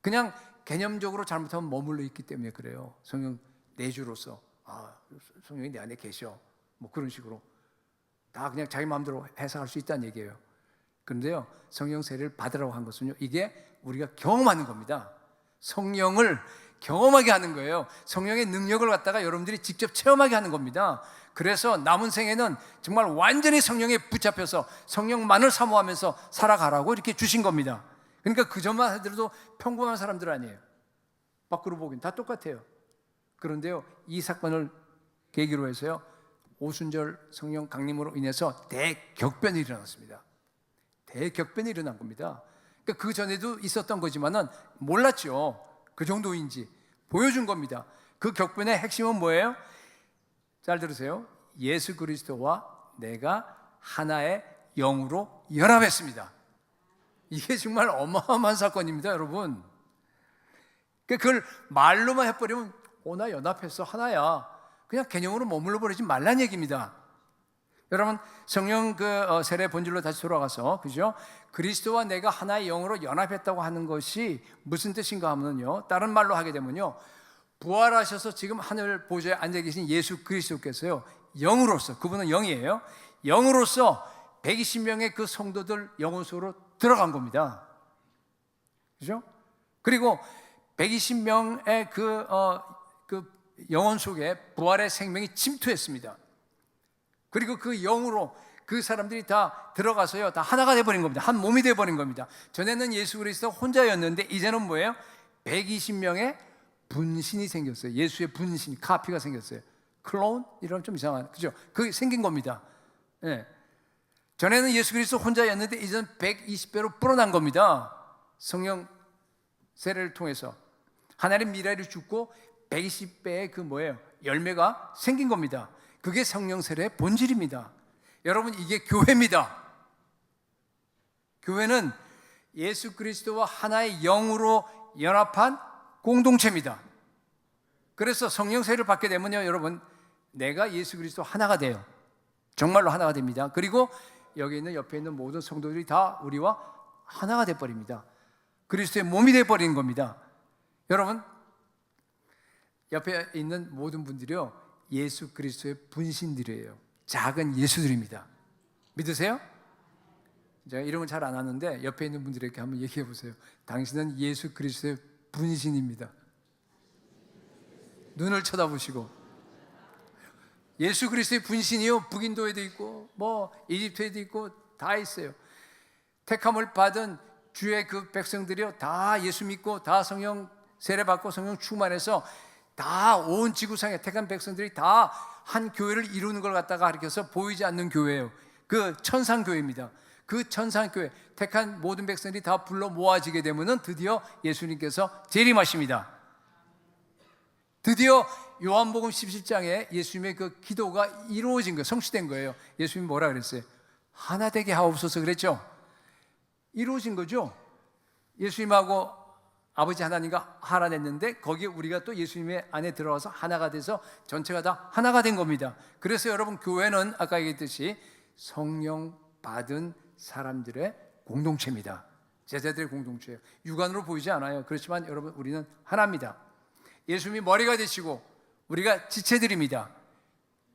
그냥 개념적으로 잘못하면 머물러 있기 때문에 그래요. 성령 내주로서, 성령이 내 안에 계셔, 뭐 그런 식으로 다 그냥 자기 마음대로 해석할 수 있다는 얘기예요. 그런데요, 성령 세례를 받으라고 한 것은요, 이게 우리가 경험하는 겁니다. 성령을 경험하게 하는 거예요. 성령의 능력을 갖다가 여러분들이 직접 체험하게 하는 겁니다. 그래서 남은 생에는 정말 완전히 성령에 붙잡혀서 성령만을 사모하면서 살아가라고 이렇게 주신 겁니다. 그러니까 그 전만 하더라도 평범한 사람들 아니에요. 밖으로 보기엔 다 똑같아요. 그런데요, 이 사건을 계기로 해서요, 오순절 성령 강림으로 인해서 대격변이 일어났습니다. 대격변이 일어난 겁니다. 그러니까 그 전에도 있었던 거지만은 몰랐죠. 그 정도인지 보여준 겁니다. 그 격변의 핵심은 뭐예요? 잘 들으세요. 예수 그리스도와 내가 하나의 영으로 연합했습니다. 이게 정말 어마어마한 사건입니다, 여러분. 그걸 말로만 해버리면 나 연합했어, 하나야, 그냥 개념으로 머물러 버리지 말란 얘기입니다. 여러분, 성령 세례 본질로 다시 돌아가서, 그죠? 그리스도와 내가 하나의 영으로 연합했다고 하는 것이 무슨 뜻인가 하면요, 다른 말로 하게 되면요, 부활하셔서 지금 하늘 보좌에 앉아 계신 예수 그리스도께서요, 영으로서, 그분은 영이에요, 영으로서 120명의 그 성도들 영혼 속으로 들어간 겁니다. 그죠? 그리고 120명의 그 영혼 속에 부활의 생명이 침투했습니다. 그리고 그 영으로 그 사람들이 다 들어가서요, 다 하나가 돼버린 겁니다. 한 몸이 돼버린 겁니다. 전에는 예수 그리스도 혼자였는데 이제는 뭐예요? 120명의 분신이 생겼어요. 예수의 분신, 카피가 생겼어요. 클로운? 이러면 좀 이상한, 그죠? 그게 생긴 겁니다. 예. 전에는 예수 그리스도 혼자였는데 이제는 120배로 불어난 겁니다. 성령 세례를 통해서 하나님 미래를 주고 120배의 그 뭐예요? 열매가 생긴 겁니다. 그게 성령 세례의 본질입니다. 여러분, 이게 교회입니다. 교회는 예수 그리스도와 하나의 영으로 연합한 공동체입니다. 그래서 성령 세례를 받게 되면요, 여러분, 내가 예수 그리스도 하나가 돼요. 정말로 하나가 됩니다. 그리고 여기 있는 옆에 있는 모든 성도들이 다 우리와 하나가 돼버립니다. 그리스도의 몸이 돼버리는 겁니다. 여러분, 옆에 있는 모든 분들이요, 예수 그리스도의 분신들이에요. 작은 예수들입니다. 믿으세요? 제가 이름은 잘 안 하는데 옆에 있는 분들에게 한번 얘기해 보세요. 당신은 예수 그리스도의 분신입니다. 눈을 쳐다보시고, 예수 그리스도의 분신이요, 북인도에도 있고 뭐 이집트에도 있고 다 있어요. 택함을 받은 주의 그 백성들이요, 다 예수 믿고 다 성령 세례 받고 성령 충만해서 다 온 지구상에 택한 백성들이 다 한 교회를 이루는 걸 갖다가 가리켜서 보이지 않는 교회예요. 그 천상교회입니다. 그 천상교회, 택한 모든 백성들이 다 불러 모아지게 되면은 드디어 예수님께서 재림하십니다. 드디어 요한복음 17장에 예수님의 그 기도가 이루어진 거예요. 성취된 거예요. 예수님이 뭐라 그랬어요? 하나 되게 하옵소서 그랬죠. 이루어진 거죠. 예수님하고 아버지 하나님과 하나 됐는데 거기에 우리가 또 예수님의 안에 들어와서 하나가 돼서 전체가 다 하나가 된 겁니다. 그래서 여러분, 교회는 아까 얘기했듯이 성령 받은 사람들의 공동체입니다. 제자들의 공동체예요. 육안으로 보이지 않아요. 그렇지만 여러분, 우리는 하나입니다. 예수님이 머리가 되시고 우리가 지체들입니다.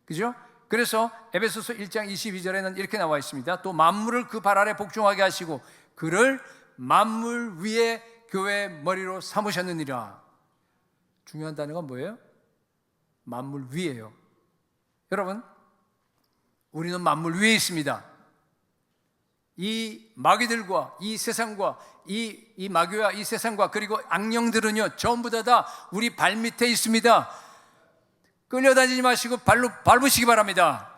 그죠? 그래서 에베소서 1장 22절에는 이렇게 나와 있습니다. 또 만물을 그 발 아래 복종하게 하시고 그를 만물 위에 교회의 머리로 삼으셨느니라. 중요한 단어가 뭐예요? 만물 위에요. 여러분, 우리는 만물 위에 있습니다. 이 마귀들과 이 세상과 이 마귀와 이 세상과 그리고 악령들은요, 전부 다 우리 발밑에 있습니다. 끌려다니지 마시고 발로 밟으시기 바랍니다.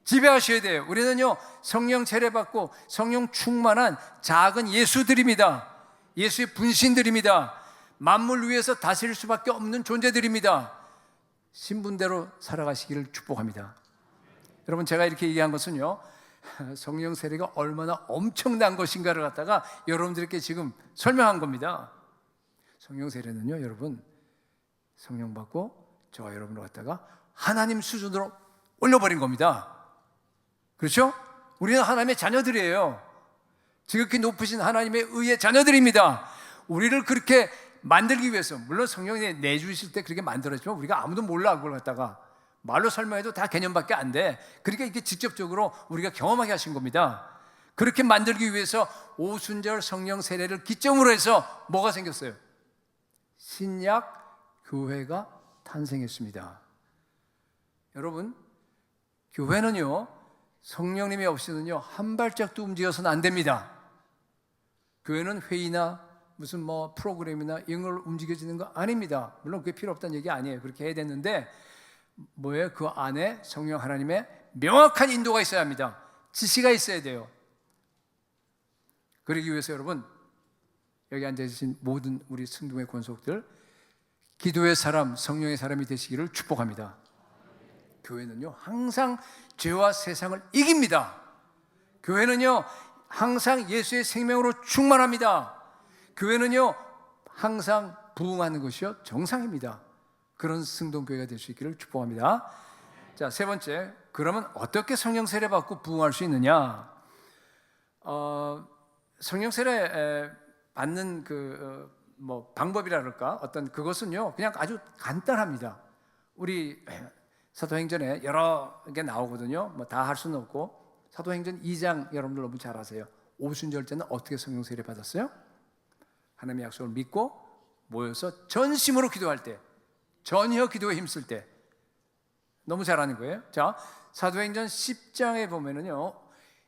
지배하셔야 돼요. 우리는요, 성령 세례받고 성령 충만한 작은 예수들입니다. 예수의 분신들입니다. 만물 위에서 다스릴 수밖에 없는 존재들입니다. 신분대로 살아가시기를 축복합니다. 여러분, 제가 이렇게 얘기한 것은요, 성령 세례가 얼마나 엄청난 것인가를 갖다가 여러분들께 지금 설명한 겁니다. 성령 세례는요, 여러분, 성령 받고 저와 여러분을 갖다가 하나님 수준으로 올려버린 겁니다. 그렇죠? 우리는 하나님의 자녀들이에요. 지극히 높으신 하나님의 의의 자녀들입니다. 우리를 그렇게 만들기 위해서, 물론 성령이 내주실 때 그렇게 만들었지만 우리가 아무도 몰라. 그걸 갖다가 말로 설명해도 다 개념밖에 안 돼. 그러니까 이게 직접적으로 우리가 경험하게 하신 겁니다. 그렇게 만들기 위해서 오순절 성령 세례를 기점으로 해서 뭐가 생겼어요? 신약 교회가 탄생했습니다. 여러분, 교회는요, 성령님이 없이는요, 한 발짝도 움직여서는 안 됩니다. 교회는 회의나 무슨 뭐 프로그램이나 이런 걸 움직여지는 거 아닙니다. 물론 그게 필요 없다는 얘기 아니에요. 그렇게 해야 되는데 뭐예요? 그 안에 성령 하나님의 명확한 인도가 있어야 합니다. 지시가 있어야 돼요. 그러기 위해서 여러분, 여기 앉아계신 모든 우리 승동의 권속들, 기도의 사람, 성령의 사람이 되시기를 축복합니다. 교회는요, 항상 죄와 세상을 이깁니다. 교회는요, 항상 예수의 생명으로 충만합니다. 교회는요, 항상 부흥하는 것이요 정상입니다. 그런 승동교회가 될 수 있기를 축복합니다. 자, 세 번째, 그러면 어떻게 성령 세례 받고 부흥할 수 있느냐? 성령 세례 받는 뭐 방법이라 그럴까? 어떤 그것은요, 그냥 아주 간단합니다. 우리 사도행전에 여러 개 나오거든요. 뭐 다 할 수는 없고, 사도행전 2장 여러분들 너무 잘 아세요. 오순절 때는 어떻게 성령 세례 받았어요? 하나님의 약속을 믿고 모여서 전심으로 기도할 때, 전혀 기도에 힘쓸 때, 너무 잘하는 거예요. 자, 사도행전 10장에 보면은요,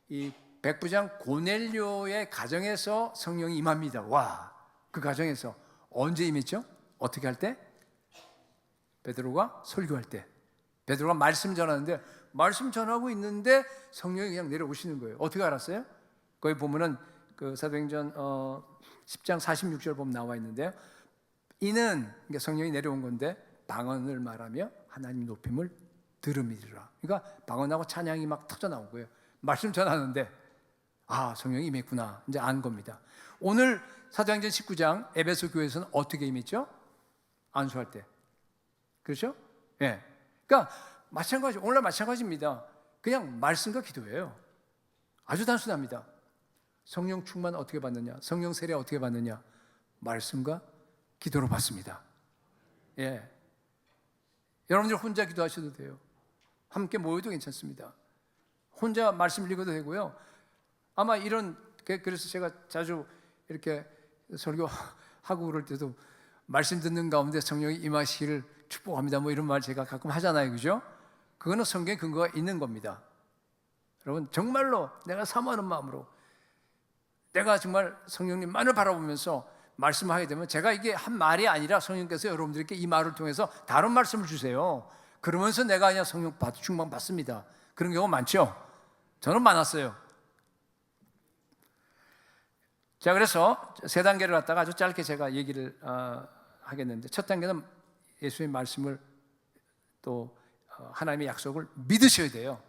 이 백부장 고넬료의 가정에서 성령이 임합니다. 와, 그 가정에서 언제 임했죠? 어떻게 할 때? 베드로가 설교할 때. 베드로가 말씀 전하는데, 말씀 전하고 있는데 성령이 그냥 내려오시는 거예요. 어떻게 알았어요? 거기 보면은 그 사도행전 10장 46절 보면 나와 있는데요, 이는, 그러니까 성령이 내려온 건데 방언을 말하며 하나님 높임을 들음이라. 그러니까 방언하고 찬양이 막 터져 나오고요. 말씀 전하는데 아, 성령이 임했구나, 이제 안 겁니다. 오늘 사도행전 19장 에베소 교회에서는 어떻게 임했죠? 안수할 때. 그렇죠? 예. 그러니까 마찬가지, 오늘날 마찬가지입니다. 그냥 말씀과 기도예요. 아주 단순합니다. 성령 충만 어떻게 받느냐? 성령 세례 어떻게 받느냐? 말씀과 기도로 받습니다. 예. 여러분들 혼자 기도하셔도 돼요. 함께 모여도 괜찮습니다. 혼자 말씀 읽어도 되고요. 아마 이런, 그래서 제가 자주 이렇게 설교하고 그럴 때도 말씀 듣는 가운데 성령이 임하시기를 축복합니다, 뭐 이런 말 제가 가끔 하잖아요. 그죠? 그거는 성경에 근거가 있는 겁니다. 여러분, 정말로 내가 사모하는 마음으로, 내가 정말 성령님만을 바라보면서 말씀하게 되면, 제가 이게 한 말이 아니라 성령께서 여러분들께 이 말을 통해서 다른 말씀을 주세요. 그러면서 내가 그냥 성령 충만 받습니다. 그런 경우 많죠? 저는 많았어요. 자, 그래서 세 단계를 갖다가 아주 짧게 제가 얘기를 하겠는데, 첫 단계는 예수의 말씀을 또 하나님의 약속을 믿으셔야 돼요.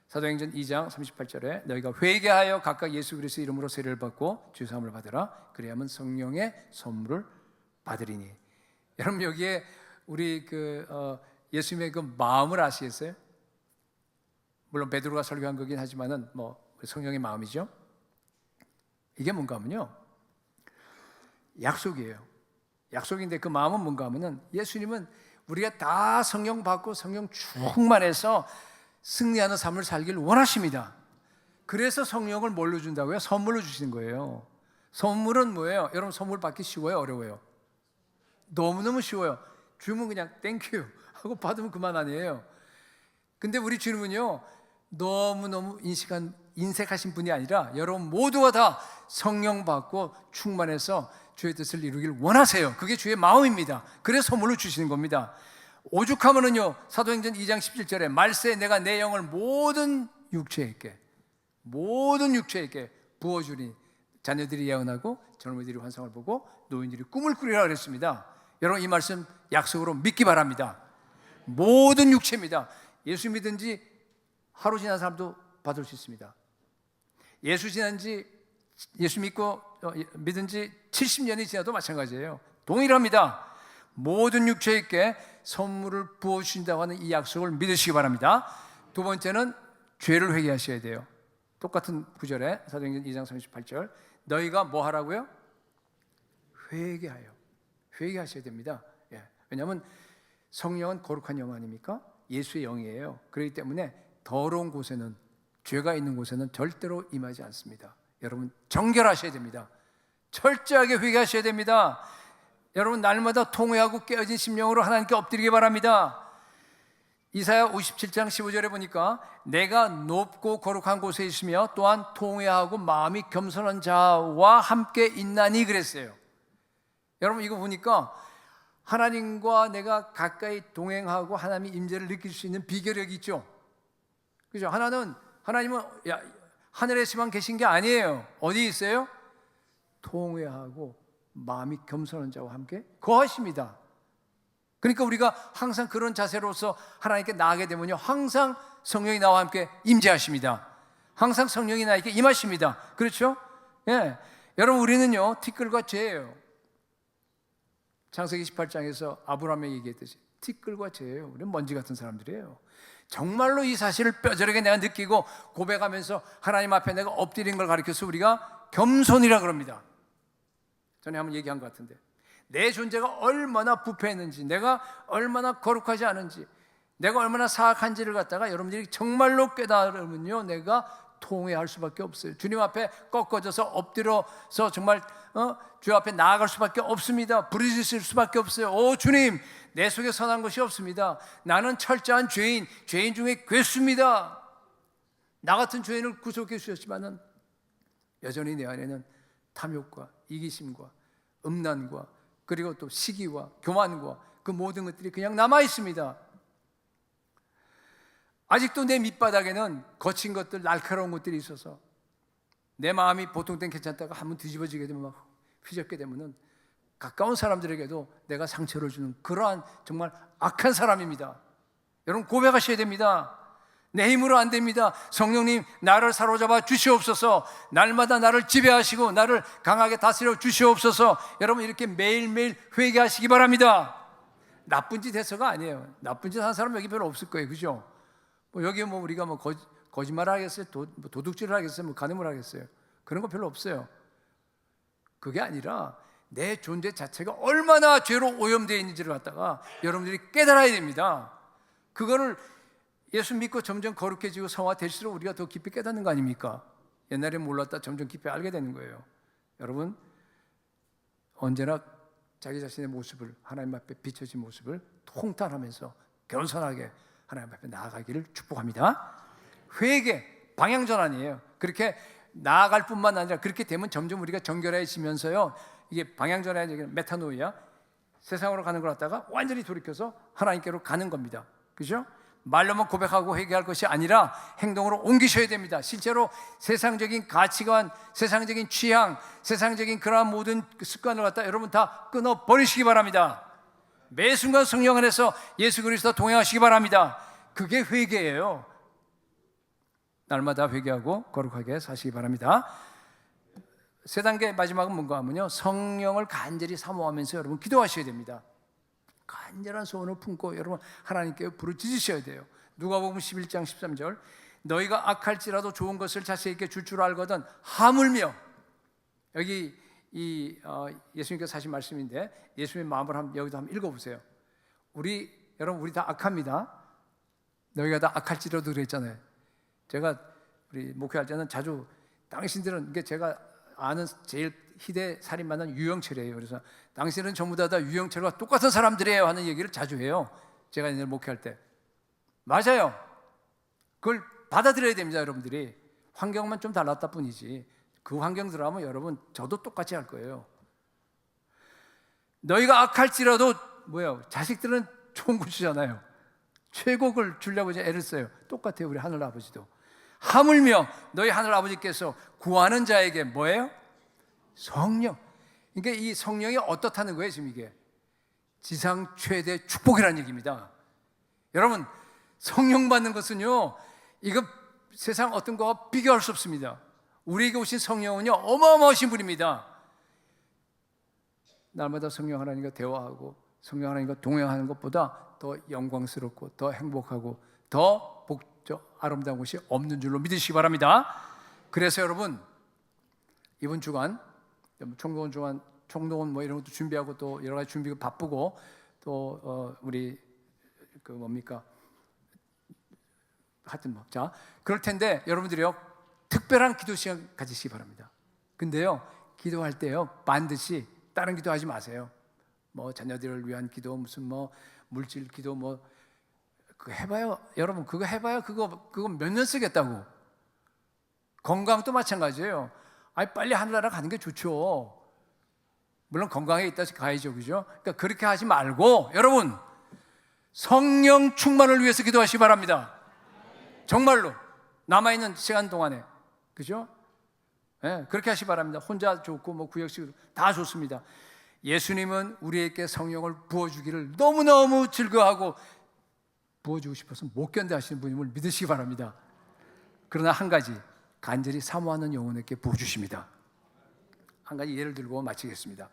사도행전 2장 38절에 너희가 회개하여 각각 예수 그리스도의 이름으로 세례를 받고 죄 사함을 받으라. 그래야만 성령의 선물을 받으리니. 여러분, 여기에 우리 예수님의 그 마음을 아시겠어요? 물론 베드로가 설교한 거긴 하지만은 뭐 성령의 마음이죠. 이게 뭔가 하면요, 약속이에요. 약속인데 그 마음은 뭔가 하면은, 예수님은 우리가 다 성령 받고 성령 충만해서 승리하는 삶을 살기를 원하십니다. 그래서 성령을 뭘로 준다고요? 선물로 주시는 거예요. 선물은 뭐예요? 여러분, 선물 받기 쉬워요, 어려워요? 너무너무 쉬워요. 주면 그냥 땡큐 하고 받으면 그만 아니에요. 근데 우리 주님은요, 너무너무 인색하신 분이 아니라 여러분 모두가 다 성령 받고 충만해서 주의 뜻을 이루길 원하세요. 그게 주의 마음입니다. 그래서 선물로 주시는 겁니다. 오죽하면은요, 사도행전 2장 17절에 말세 내가 내 영을 모든 육체에게 부어주니 자녀들이 예언하고 젊은이들이 환상을 보고 노인들이 꿈을 꾸리라 그랬습니다. 여러분 이 말씀 약속으로 믿기 바랍니다. 모든 육체입니다. 예수 믿은 지 하루 지난 사람도 받을 수 있습니다. 예수 믿고 믿은 지 70년이 지나도 마찬가지예요. 동일합니다. 모든 육체에게 선물을 부어주신다고 하는 이 약속을 믿으시기 바랍니다. 두 번째는 죄를 회개하셔야 돼요. 똑같은 구절에 사도행전 2장 38절 너희가 뭐 하라고요? 회개하셔야 됩니다. 왜냐하면 성령은 거룩한 영 아닙니까? 예수의 영이에요. 그렇기 때문에 더러운 곳에는, 죄가 있는 곳에는 절대로 임하지 않습니다. 여러분 정결하셔야 됩니다. 철저하게 회개하셔야 됩니다. 여러분 날마다 통회하고 깨어진 심령으로 하나님께 엎드리기 바랍니다. 이사야 57장 15절에 보니까 내가 높고 거룩한 곳에 있으며 또한 통회하고 마음이 겸손한 자와 함께 있나니 그랬어요. 여러분 이거 보니까 하나님과 내가 가까이 동행하고 하나님의 임재를 느낄 수 있는 비결이 있죠. 그죠? 하나님은 하늘에서만 계신 게 아니에요. 어디 있어요? 통회하고 마음이 겸손한 자와 함께 거하십니다. 그러니까 우리가 항상 그런 자세로서 하나님께 나아가게 되면요, 항상 성령이 나와 함께 임재하십니다. 항상 성령이 나에게 임하십니다. 그렇죠? 예. 여러분 우리는요 티끌과 죄예요. 창세기 18장에서 아브라함에게 얘기했듯이 티끌과 죄예요. 우리는 먼지 같은 사람들이에요. 정말로 이 사실을 뼈저리게 내가 느끼고 고백하면서 하나님 앞에 내가 엎드린 걸 가르쳐서 우리가 겸손이라 그럽니다. 전에 한번 얘기한 것 같은데 내 존재가 얼마나 부패했는지, 내가 얼마나 거룩하지 않은지, 내가 얼마나 사악한지를 갖다가 여러분들이 정말로 깨달으면요 내가 통회할 수밖에 없어요. 주님 앞에 꺾어져서 엎드려서 정말 주 앞에 나아갈 수밖에 없습니다. 부르짖을 수밖에 없어요. 오 주님, 내 속에 선한 것이 없습니다. 나는 철저한 죄인 중에 괴수입니다. 나 같은 죄인을 구속해 주셨지만은 여전히 내 안에는 탐욕과 이기심과 음란과 그리고 또 시기와 교만과 그 모든 것들이 그냥 남아 있습니다. 아직도 내 밑바닥에는 거친 것들, 날카로운 것들이 있어서 내 마음이 보통 땐 괜찮다가 한번 뒤집어지게 되면 막 휘젓게 되면은 가까운 사람들에게도 내가 상처를 주는 그러한 정말 악한 사람입니다. 여러분 고백하셔야 됩니다. 내 힘으로 안 됩니다. 성령님 나를 사로잡아 주시옵소서. 날마다 나를 지배하시고 나를 강하게 다스려 주시옵소서. 여러분 이렇게 매일매일 회개하시기 바랍니다. 나쁜 짓 해서가 아니에요. 나쁜 짓 한 사람 여기 별로 없을 거예요. 그죠? 여기 우리가 거짓말 하겠어요? 도둑질을 하겠어요? 간음을 하겠어요? 그런 거 별로 없어요. 그게 아니라 내 존재 자체가 얼마나 죄로 오염되어 있는지를 갖다가 여러분들이 깨달아야 됩니다. 그거를 예수 믿고 점점 거룩해지고 성화될수록 우리가 더 깊이 깨닫는 거 아닙니까? 옛날에 몰랐다 점점 깊이 알게 되는 거예요. 여러분 언제나 자기 자신의 모습을, 하나님 앞에 비춰진 모습을 통탄하면서 겸손하게 하나님 앞에 나아가기를 축복합니다. 회개, 방향전환이에요. 그렇게 나아갈 뿐만 아니라 그렇게 되면 점점 우리가 정결해지면서요, 이게 방향전환이 메타노이아, 세상으로 가는 걸 갖다가 완전히 돌이켜서 하나님께로 가는 겁니다. 그죠? 말로만 고백하고 회개할 것이 아니라 행동으로 옮기셔야 됩니다. 실제로 세상적인 가치관, 세상적인 취향, 세상적인 그러한 모든 습관을 갖다 여러분 다 끊어버리시기 바랍니다. 매 순간 성령 안에서 예수 그리스도와 동행하시기 바랍니다. 그게 회개예요. 날마다 회개하고 거룩하게 사시기 바랍니다. 세 단계 마지막은 뭔가 하면요, 성령을 간절히 사모하면서 여러분 기도하셔야 됩니다. 간절한 소원을 품고 여러분 하나님께 부르짖으셔야 돼요. 누가복음 11장 13절 너희가 악할지라도 좋은 것을 자식에게 줄 줄 알거든 하물며, 여기 예수님께서 하신 말씀인데 예수님의 마음을 여기도 한번 읽어보세요. 여러분 우리 다 악합니다. 너희가 다 악할지라도 그랬잖아요. 제가 우리 목회할 때는 자주 당신들은, 이게 제가 아는 제일 희대 살인마는 유영철이에요. 그래서 당신은 전부 다 유영철과 똑같은 사람들이에요 하는 얘기를 자주 해요. 제가 옛날에 목회할 때. 맞아요. 그걸 받아들여야 됩니다, 여러분들이. 환경만 좀 달랐다 뿐이지. 그 환경 들어가면 여러분 저도 똑같이 할 거예요. 너희가 악할지라도 뭐예요? 자식들은 좋은 거 주잖아요. 최고를 주려고 이제 애를 써요. 똑같아요, 우리 하늘 아버지도. 하물며 너희 하늘 아버지께서 구하는 자에게 뭐예요? 성령. 그러니까 이 성령이 어떻다는 거예요, 지금 이게? 지상 최대 축복이라는 얘기입니다. 여러분, 성령 받는 것은요, 이거 세상 어떤 거와 비교할 수 없습니다. 우리에게 오신 성령은요, 어마어마하신 분입니다. 날마다 성령 하나님과 대화하고 성령 하나님과 동행하는 것보다 더 영광스럽고 더 행복하고 더 아름다운 것이 없는 줄로 믿으시기 바랍니다. 그래서 여러분, 이번 주간 총동원 뭐 이런 것도 준비하고 또 여러 가지 준비가 바쁘고 또 우리 그 뭡니까? 하여튼 뭐 자, 그럴 텐데 여러분들이요, 특별한 기도 시간 가지시기 바랍니다. 근데요, 기도할 때요, 반드시 다른 기도하지 마세요. 뭐 자녀들을 위한 기도, 무슨 뭐 물질 기도, 뭐 그거 해봐요. 여러분 그거 해봐요. 그거 몇 년 쓰겠다고. 건강도 마찬가지예요. 아니 빨리 하늘나라 가는 게 좋죠. 물론 건강에 있다 가야죠, 그죠? 그러니까 그렇게 하지 말고 여러분 성령 충만을 위해서 기도하시기 바랍니다. 정말로 남아있는 시간 동안에, 그죠? 네, 그렇게 하시기 바랍니다. 혼자 좋고 뭐 구역식으로 다 좋습니다. 예수님은 우리에게 성령을 부어주기를 너무너무 즐거워하고 부어주고 싶어서 못 견뎌 하시는 분임을 믿으시기 바랍니다. 그러나 한 가지 간절히 사모하는 영혼에게 부어주십니다. 한 가지 예를 들고 마치겠습니다.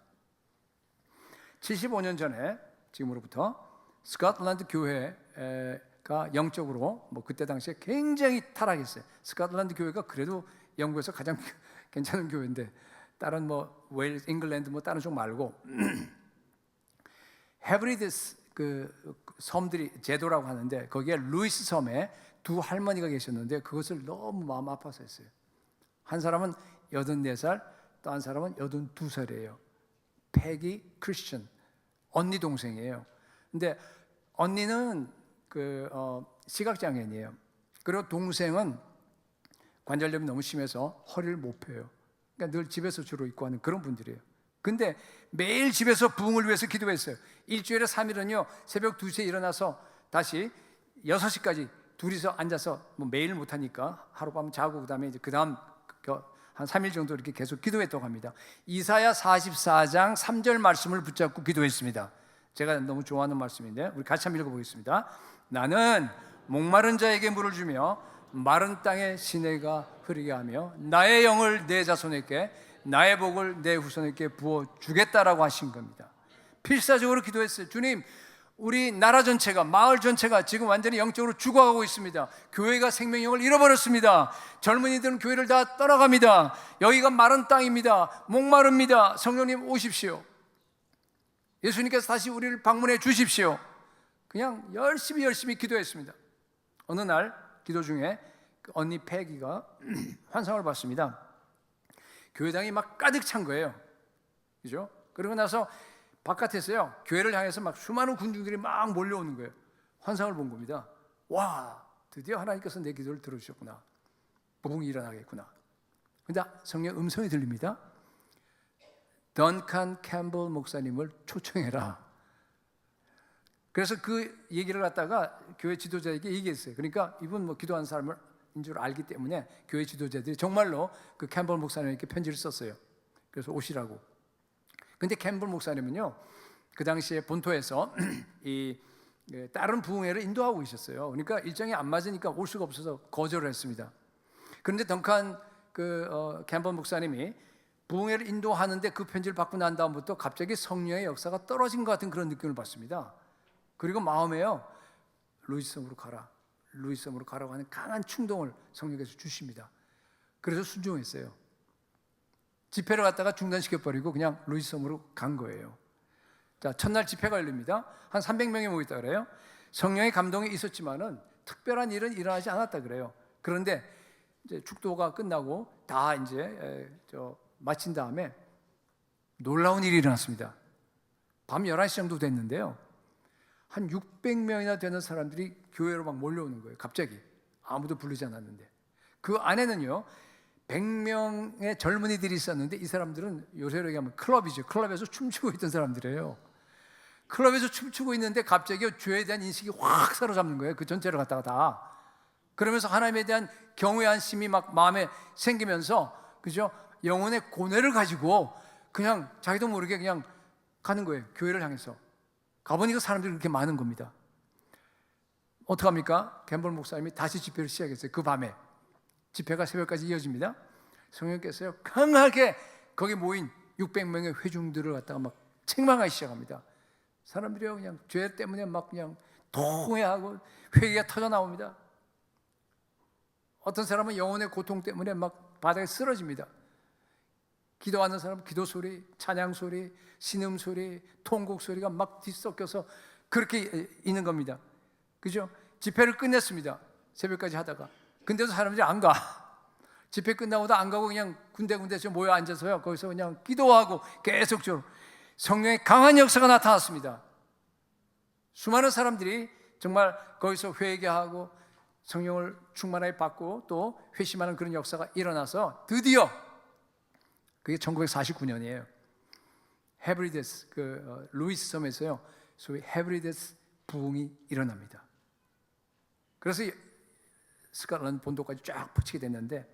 75년 전에 지금으로부터 스코틀랜드 교회가 영적으로 뭐 그때 당시에 굉장히 타락했어요. 스코틀랜드 교회가 그래도 영국에서 가장 괜찮은 교회인데 다른 뭐 웨일스, 잉글랜드 뭐 다른 쪽 말고 헤브리드스 그 섬들이 제도라고 하는데 거기에 루이스 섬에 두 할머니가 계셨는데 그것을 너무 마음 아파서 했어요. 한 사람은 84살, 또 한 사람은 82살이에요. 패기 크리스천, 언니 동생이에요. 근데 언니는 시각장애인이에요. 그리고 동생은 관절염이 너무 심해서 허리를 못 펴요. 그러니까 늘 집에서 주로 있고 하는 그런 분들이에요. 근데 매일 집에서 부흥을 위해서 기도했어요. 일주일에 3일은요 새벽 2시에 일어나서 다시 6시까지 둘이서 앉아서 뭐 매일 못하니까 하룻밤 자고 그다음에 이제 그다음 한 3일 정도 이렇게 계속 기도했다고 합니다. 이사야 44장 3절 말씀을 붙잡고 기도했습니다. 제가 너무 좋아하는 말씀인데 우리 같이 한번 읽어보겠습니다. 나는 목마른 자에게 물을 주며 마른 땅에 시내가 흐르게 하며 나의 영을 내 자손에게 나의 복을 내 후손에게 부어주겠다라고 하신 겁니다. 필사적으로 기도했어요. 주님, 우리 나라 전체가, 마을 전체가 지금 완전히 영적으로 죽어가고 있습니다. 교회가 생명력을 잃어버렸습니다. 젊은이들은 교회를 다 떠나갑니다. 여기가 마른 땅입니다. 목마릅니다. 성령님 오십시오. 예수님께서 다시 우리를 방문해 주십시오. 그냥 열심히 기도했습니다. 어느 날 기도 중에 그 언니 패기가 환상을 봤습니다. 교회당이 막 가득 찬 거예요. 그죠? 그러고 나서 바깥에서요, 교회를 향해서 막 수많은 군중들이 막 몰려오는 거예요. 환상을 본 겁니다. 와, 드디어 하나님께서 내 기도를 들어주셨구나. 복음이 일어나겠구나. 근데 성령 음성이 들립니다. 던칸 캠블 목사님을 초청해라. 그래서 그 얘기를 갖다가 교회 지도자에게 얘기했어요. 그러니까 이분 뭐 기도하는 사람을 인 줄 알기 때문에 교회 지도자들이 정말로 그 캠블 목사님에게 편지를 썼어요. 그래서 오시라고. 근데 캠블 목사님은요, 그 당시에 본토에서 이 다른 부흥회를 인도하고 있었어요. 그러니까 일정이 안 맞으니까 올 수가 없어서 거절을 했습니다. 그런데 덩칸 캠블 목사님이 부흥회를 인도하는데 그 편지를 받고 난 다음부터 갑자기 성령의 역사가 떨어진 것 같은 그런 느낌을 받습니다. 그리고 마음에요, 루이스섬으로 가라, 루이스섬으로 가라고 하는 강한 충동을 성령께서 주십니다. 그래서 순종했어요. 집회를 갖다가 중단시켜버리고 그냥 루이스섬으로 간 거예요. 자, 첫날 집회가 열립니다. 한 300명이 모였다 그래요. 성령의 감동이 있었지만은 특별한 일은 일어나지 않았다 그래요. 그런데 이제 축도가 끝나고 다 이제 마친 다음에 놀라운 일이 일어났습니다. 밤 11시 정도 됐는데요, 한 600명이나 되는 사람들이 교회로 막 몰려오는 거예요. 갑자기 아무도 부르지 않았는데. 그 안에는요 100명의 젊은이들이 있었는데, 이 사람들은 요새로 얘기하면 클럽이죠. 클럽에서 춤추고 있던 사람들이에요. 클럽에서 춤추고 있는데 갑자기 죄에 대한 인식이 확 사로잡는 거예요. 그 전체를 갖다가 다. 그러면서 하나님에 대한 경외의 한심이 막 마음에 생기면서, 그죠? 영혼의 고뇌를 가지고 그냥 자기도 모르게 그냥 가는 거예요. 교회를 향해서. 가보니까 사람들이 그렇게 많은 겁니다. 어떡합니까? 캠벌 목사님이 다시 집회를 시작했어요. 그 밤에 집회가 새벽까지 이어집니다. 성령께서요 강하게 거기 모인 600명의 회중들을 갖다가 막 책망하기 시작합니다. 사람들이요 그냥 죄 때문에 막 그냥 통회하고 회개가 터져 나옵니다. 어떤 사람은 영혼의 고통 때문에 막 바닥에 쓰러집니다. 기도하는 사람은 기도 소리, 찬양 소리, 신음 소리, 통곡 소리가 막 뒤섞여서 그렇게 있는 겁니다. 그죠? 집회를 끝냈습니다. 새벽까지 하다가. 근데도 사람들이 안 가. 집회 끝나고도 안 가고 그냥 군데군데서 모여 앉아서요 거기서 그냥 기도하고 계속적으로 성령의 강한 역사가 나타났습니다. 수많은 사람들이 정말 거기서 회개하고 성령을 충만하게 받고 또 회심하는 그런 역사가 일어나서 드디어 그게 1949년이에요. 헤브리데스 루이스 섬에서요 소위 헤브리데스 부흥이 일어납니다. 그래서 스코틀랜드 본토까지 쫙 퍼지게 됐는데,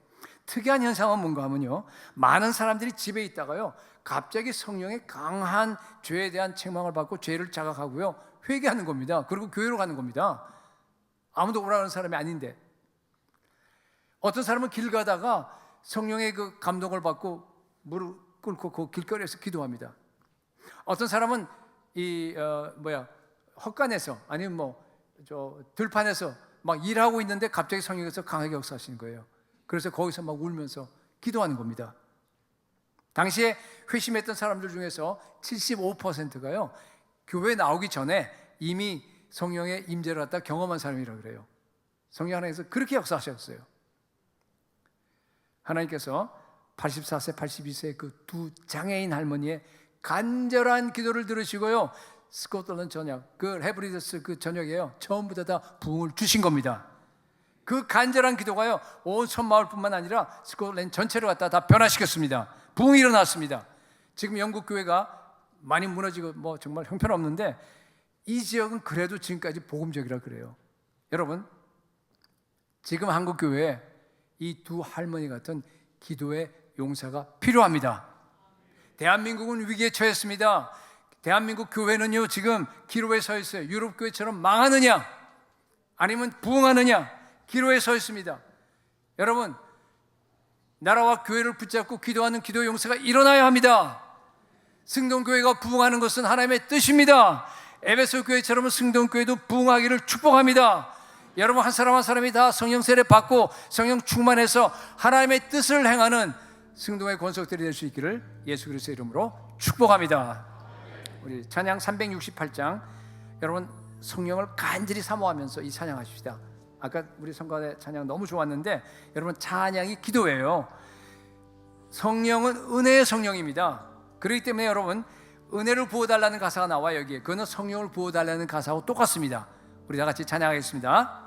특이한 현상은 뭔가 하면요 많은 사람들이 집에 있다가요 갑자기 성령의 강한 죄에 대한 책망을 받고 죄를 자각하고요 회개하는 겁니다. 그리고 교회로 가는 겁니다. 아무도 오라는 사람이 아닌데. 어떤 사람은 길 가다가 성령의 그 감동을 받고 무릎 꿇고 그 길거리에서 기도합니다. 어떤 사람은 헛간에서 아니면 들판에서 막 일하고 있는데 갑자기 성령께서 강하게 역사하시는 거예요. 그래서 거기서 막 울면서 기도하는 겁니다. 당시에 회심했던 사람들 중에서 75%가요 교회 나오기 전에 이미 성령의 임재를 갖다 경험한 사람이라고 그래요. 성령 하나님께서 그렇게 역사하셨어요. 하나님께서 84세, 82세 그 두 장애인 할머니의 간절한 기도를 들으시고요 스코틀랜드 전역, 그 헤브리데스 그 전역에요 처음부터 다 부흥을 주신 겁니다. 그 간절한 기도가요 온 섬마을뿐만 아니라 스코틀랜드 전체를 갖다 다 변화시켰습니다. 부흥이 일어났습니다. 지금 영국 교회가 많이 무너지고 뭐 정말 형편없는데, 이 지역은 그래도 지금까지 복음적이라 그래요. 여러분, 지금 한국 교회에 이 두 할머니 같은 기도의 용사가 필요합니다. 대한민국은 위기에 처했습니다. 대한민국 교회는요 지금 기로에 서 있어요. 유럽 교회처럼 망하느냐 아니면 부흥하느냐 기로에 서 있습니다. 여러분, 나라와 교회를 붙잡고 기도하는 기도 용사가 일어나야 합니다. 승동교회가 부흥하는 것은 하나님의 뜻입니다. 에베소 교회처럼 승동교회도 부흥하기를 축복합니다. 여러분, 한 사람 한 사람이 다 성령 세례 받고 성령 충만해서 하나님의 뜻을 행하는 승동의 권속들이 될 수 있기를 예수 그리스도의 이름으로 축복합니다. 우리 찬양 368장, 여러분 성령을 간절히 사모하면서 이 찬양하십시다. 아까 우리 성가대 찬양 너무 좋았는데, 여러분 찬양이 기도예요. 성령은 은혜의 성령입니다. 그렇기 때문에 여러분 은혜를 부어달라는 가사가 나와요. 여기에 그거는 성령을 부어달라는 가사하고 똑같습니다. 우리 다 같이 찬양하겠습니다.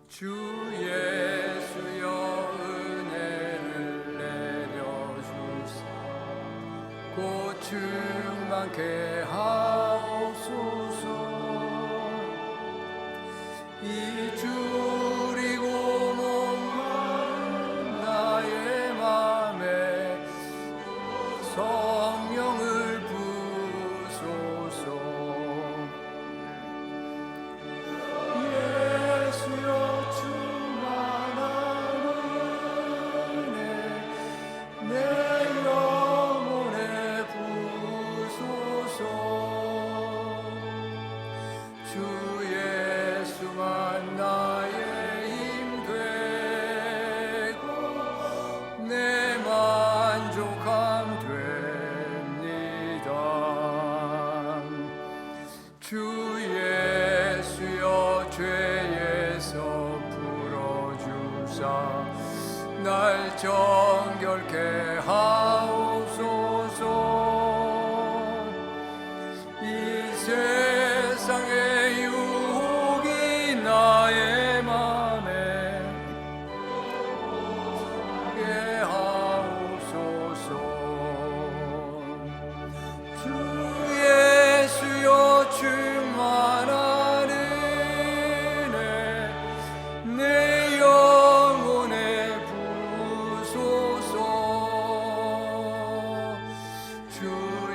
주 예수여 은혜를 내려주사 곧 충만케 하옵소서. 이 줄이고 목마른 나의 맘에 성령을 부소서. 예수여 충만한 은혜 내 영혼에 부소서. 주 예수만 나의 힘 되고 내 만족함 주 예수여 죄에서 풀어주사 날 정결케 하옵소서. 이 세상의 유혹이 나의 맘에 오게 하옵소서. 주 예수여 충만한 은혜 내 영혼에 부소서. 주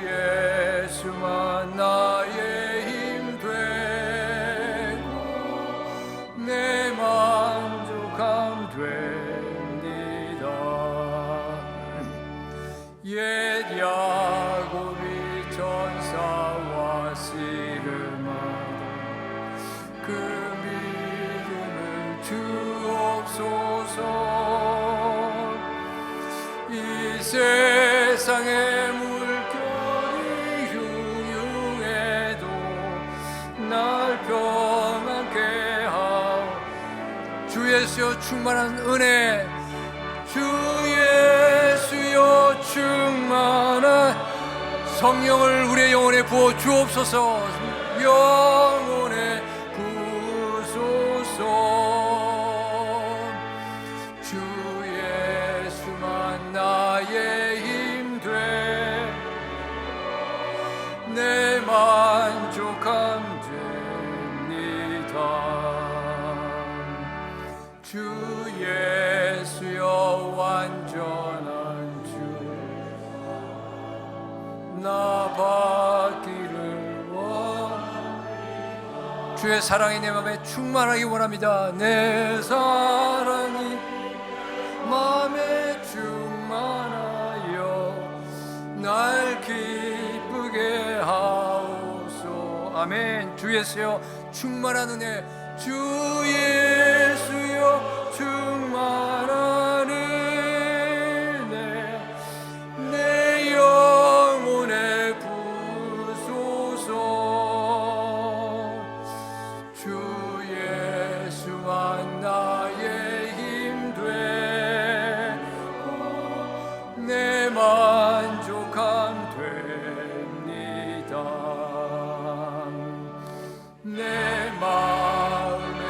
예수만 나의 힘 되고 내 만족함 됩니다. 옛 야곱이 전사와 씨름하던 그 믿음을 주옵소서. 이 세상의 물결이 흉흉해도 날 평안케 하오. 주 예수여 충만한 은혜 주 예수여 충만한 성령을 우리의 영혼에 부어 주옵소서. 영혼에 부소서. 주 예수만 나의 힘 돼 내 만족함 됩니다. 주 예수여 완전한 주 나 받기를 주의 사랑이 내 맘에 충만하기 원합니다. 내 사랑이 맘에 충만하여 날 기쁘게 하옵소. 아멘. 주 예수여 충만한 은혜 주 예수여 충만한 은혜 내 영혼에 부소서. 주 예수만 나의 힘 되고 내 만족함 됩니다. 내 마음에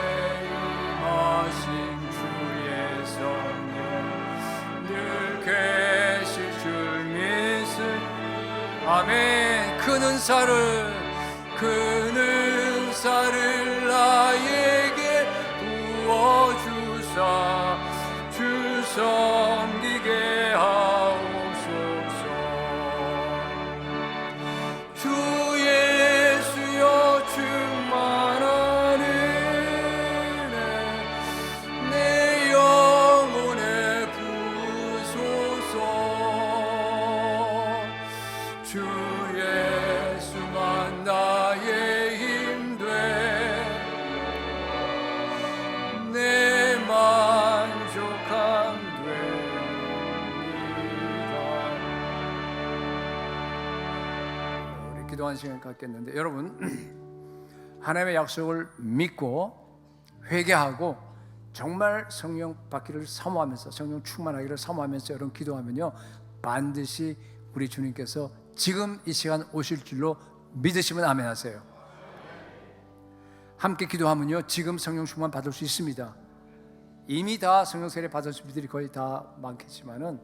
임하신 주의 성령 늘 계실 줄 믿으. 아멘. 큰 은사를 나에게 부어주사 주 섬기게 하옵소서. 주 예수여 충만한 은혜 내 영혼에 부소서. 주 예수만 나의 힘 돼 내 만족함 됩니다. 우리 기도하는 시간 갖겠는데 여러분 하나님의 약속을 믿고 회개하고 정말 성령 받기를 사모하면서 성령 충만하기를 사모하면서 여러분 기도하면요 반드시 우리 주님께서 지금 이 시간 오실 줄로 믿으시면 아멘 하세요. 함께 기도하면요 지금 성령 충만 받을 수 있습니다. 이미 다 성령 세례 받으신 분들이 거의 다 많겠지만은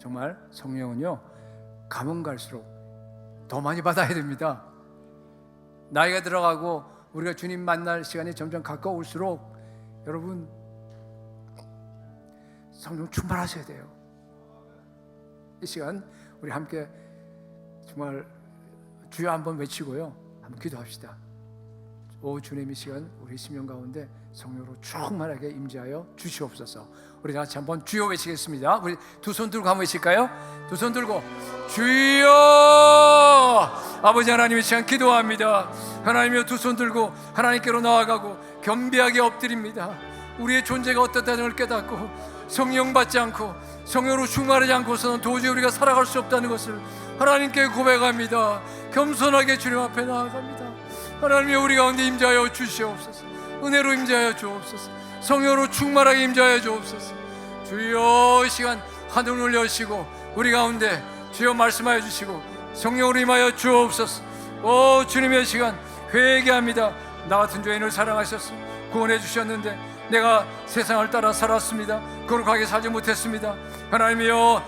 정말 성령은요 가면 갈수록 더 많이 받아야 됩니다. 나이가 들어가고 우리가 주님 만날 시간이 점점 가까울수록 여러분 성령 충만하셔야 돼요. 이 시간 우리 함께 정말 주여 한번 외치고요 한번 기도합시다. 오 주님 이 시간 우리 심령 가운데 성령으로 충만하게 임재하여 주시옵소서. 우리 다 같이 한번 주여 외치겠습니다. 우리 두 손 들고 한번 외칠까요? 두 손 들고 주여. 아버지 하나님 이 시간 기도합니다. 하나님이여 두 손 들고 하나님께로 나아가고 겸비하게 엎드립니다. 우리의 존재가 어떻다는 걸 깨닫고 성령 받지 않고 성령으로 충만하지 않고서는 도저히 우리가 살아갈 수 없다는 것을 하나님께 고백합니다. 겸손하게 주님 앞에 나아갑니다. 하나님의 우리 가운데 임재하여 주시옵소서. 은혜로 임재하여 주옵소서. 성령으로 충만하게 임재하여 주옵소서. 주여, 이 시간 하늘을 여시고 우리 가운데 주여 말씀하여 주시고 성령으로 임하여 주옵소서. 오 주님의 시간 회개합니다. 나 같은 죄인을 사랑하셨어 구원해 주셨는데 내가 세상을 따라 살았습니다. 거룩하게 살지 못했습니다. 하나님이여,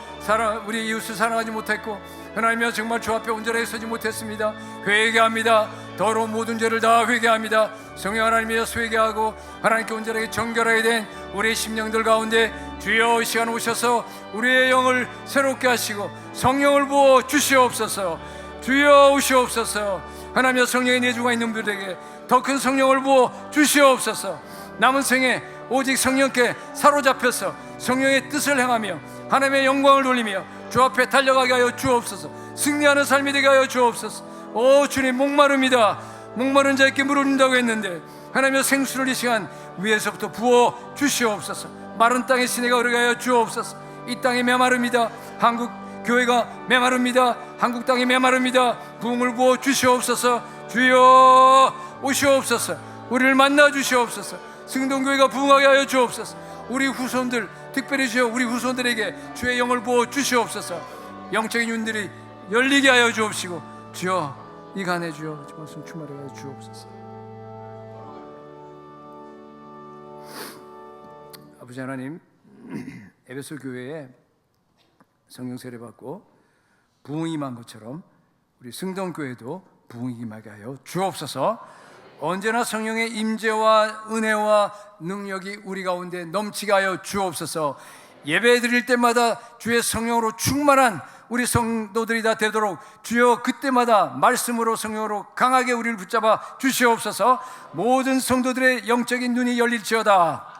우리 이웃을 사랑하지 못했고, 하나님이여 정말 주 앞에 온전하게 서지 못했습니다. 회개합니다. 더러운 모든 죄를 다 회개합니다. 성령 하나님이여 회개하고 하나님께 온전하게 정결하게 된 우리의 심령들 가운데 주여 이 시간 오셔서 우리의 영을 새롭게 하시고 성령을 부어 주시옵소서. 주여 오시옵소서. 하나님이여, 성령의 내주가 있는 분들에게 더 큰 성령을 부어 주시옵소서. 남은 생에 오직 성령께 사로잡혀서 성령의 뜻을 행하며 하나님의 영광을 돌리며 주 앞에 달려가게 하여 주옵소서. 승리하는 삶이 되게 하여 주옵소서. 오 주님, 목마릅니다. 목마른 자에게 물을 준다고 했는데 하나님의 생수를 이 시간 위에서부터 부어 주시옵소서. 마른 땅에 시내가 흐르게 하여 주옵소서. 이 땅이 메마릅니다. 한국 교회가 메마릅니다. 한국 땅이 메마릅니다. 부흥을 부어 주시옵소서. 주여 오시옵소서. 우리를 만나 주시옵소서. 승동교회가 부흥하게 하여 주옵소서. 우리 후손들, 특별히 주여 우리 후손들에게 주의 영을 부어 주시옵소서. 영적인 눈들이 열리게 하여 주옵시고 주여 이 간에 주여 말씀 충만하게 하여 주옵소서. 아버지 하나님, 에베소 교회에 성령 세례 받고 부흥이 임한 것처럼 우리 승동교회도 부흥이 임하게 하여 주옵소서. 언제나 성령의 임재와 은혜와 능력이 우리 가운데 넘치게 하여 주옵소서. 예배 드릴 때마다 주의 성령으로 충만한 우리 성도들이 다 되도록 주여 그때마다 말씀으로 성령으로 강하게 우리를 붙잡아 주시옵소서. 모든 성도들의 영적인 눈이 열릴지어다.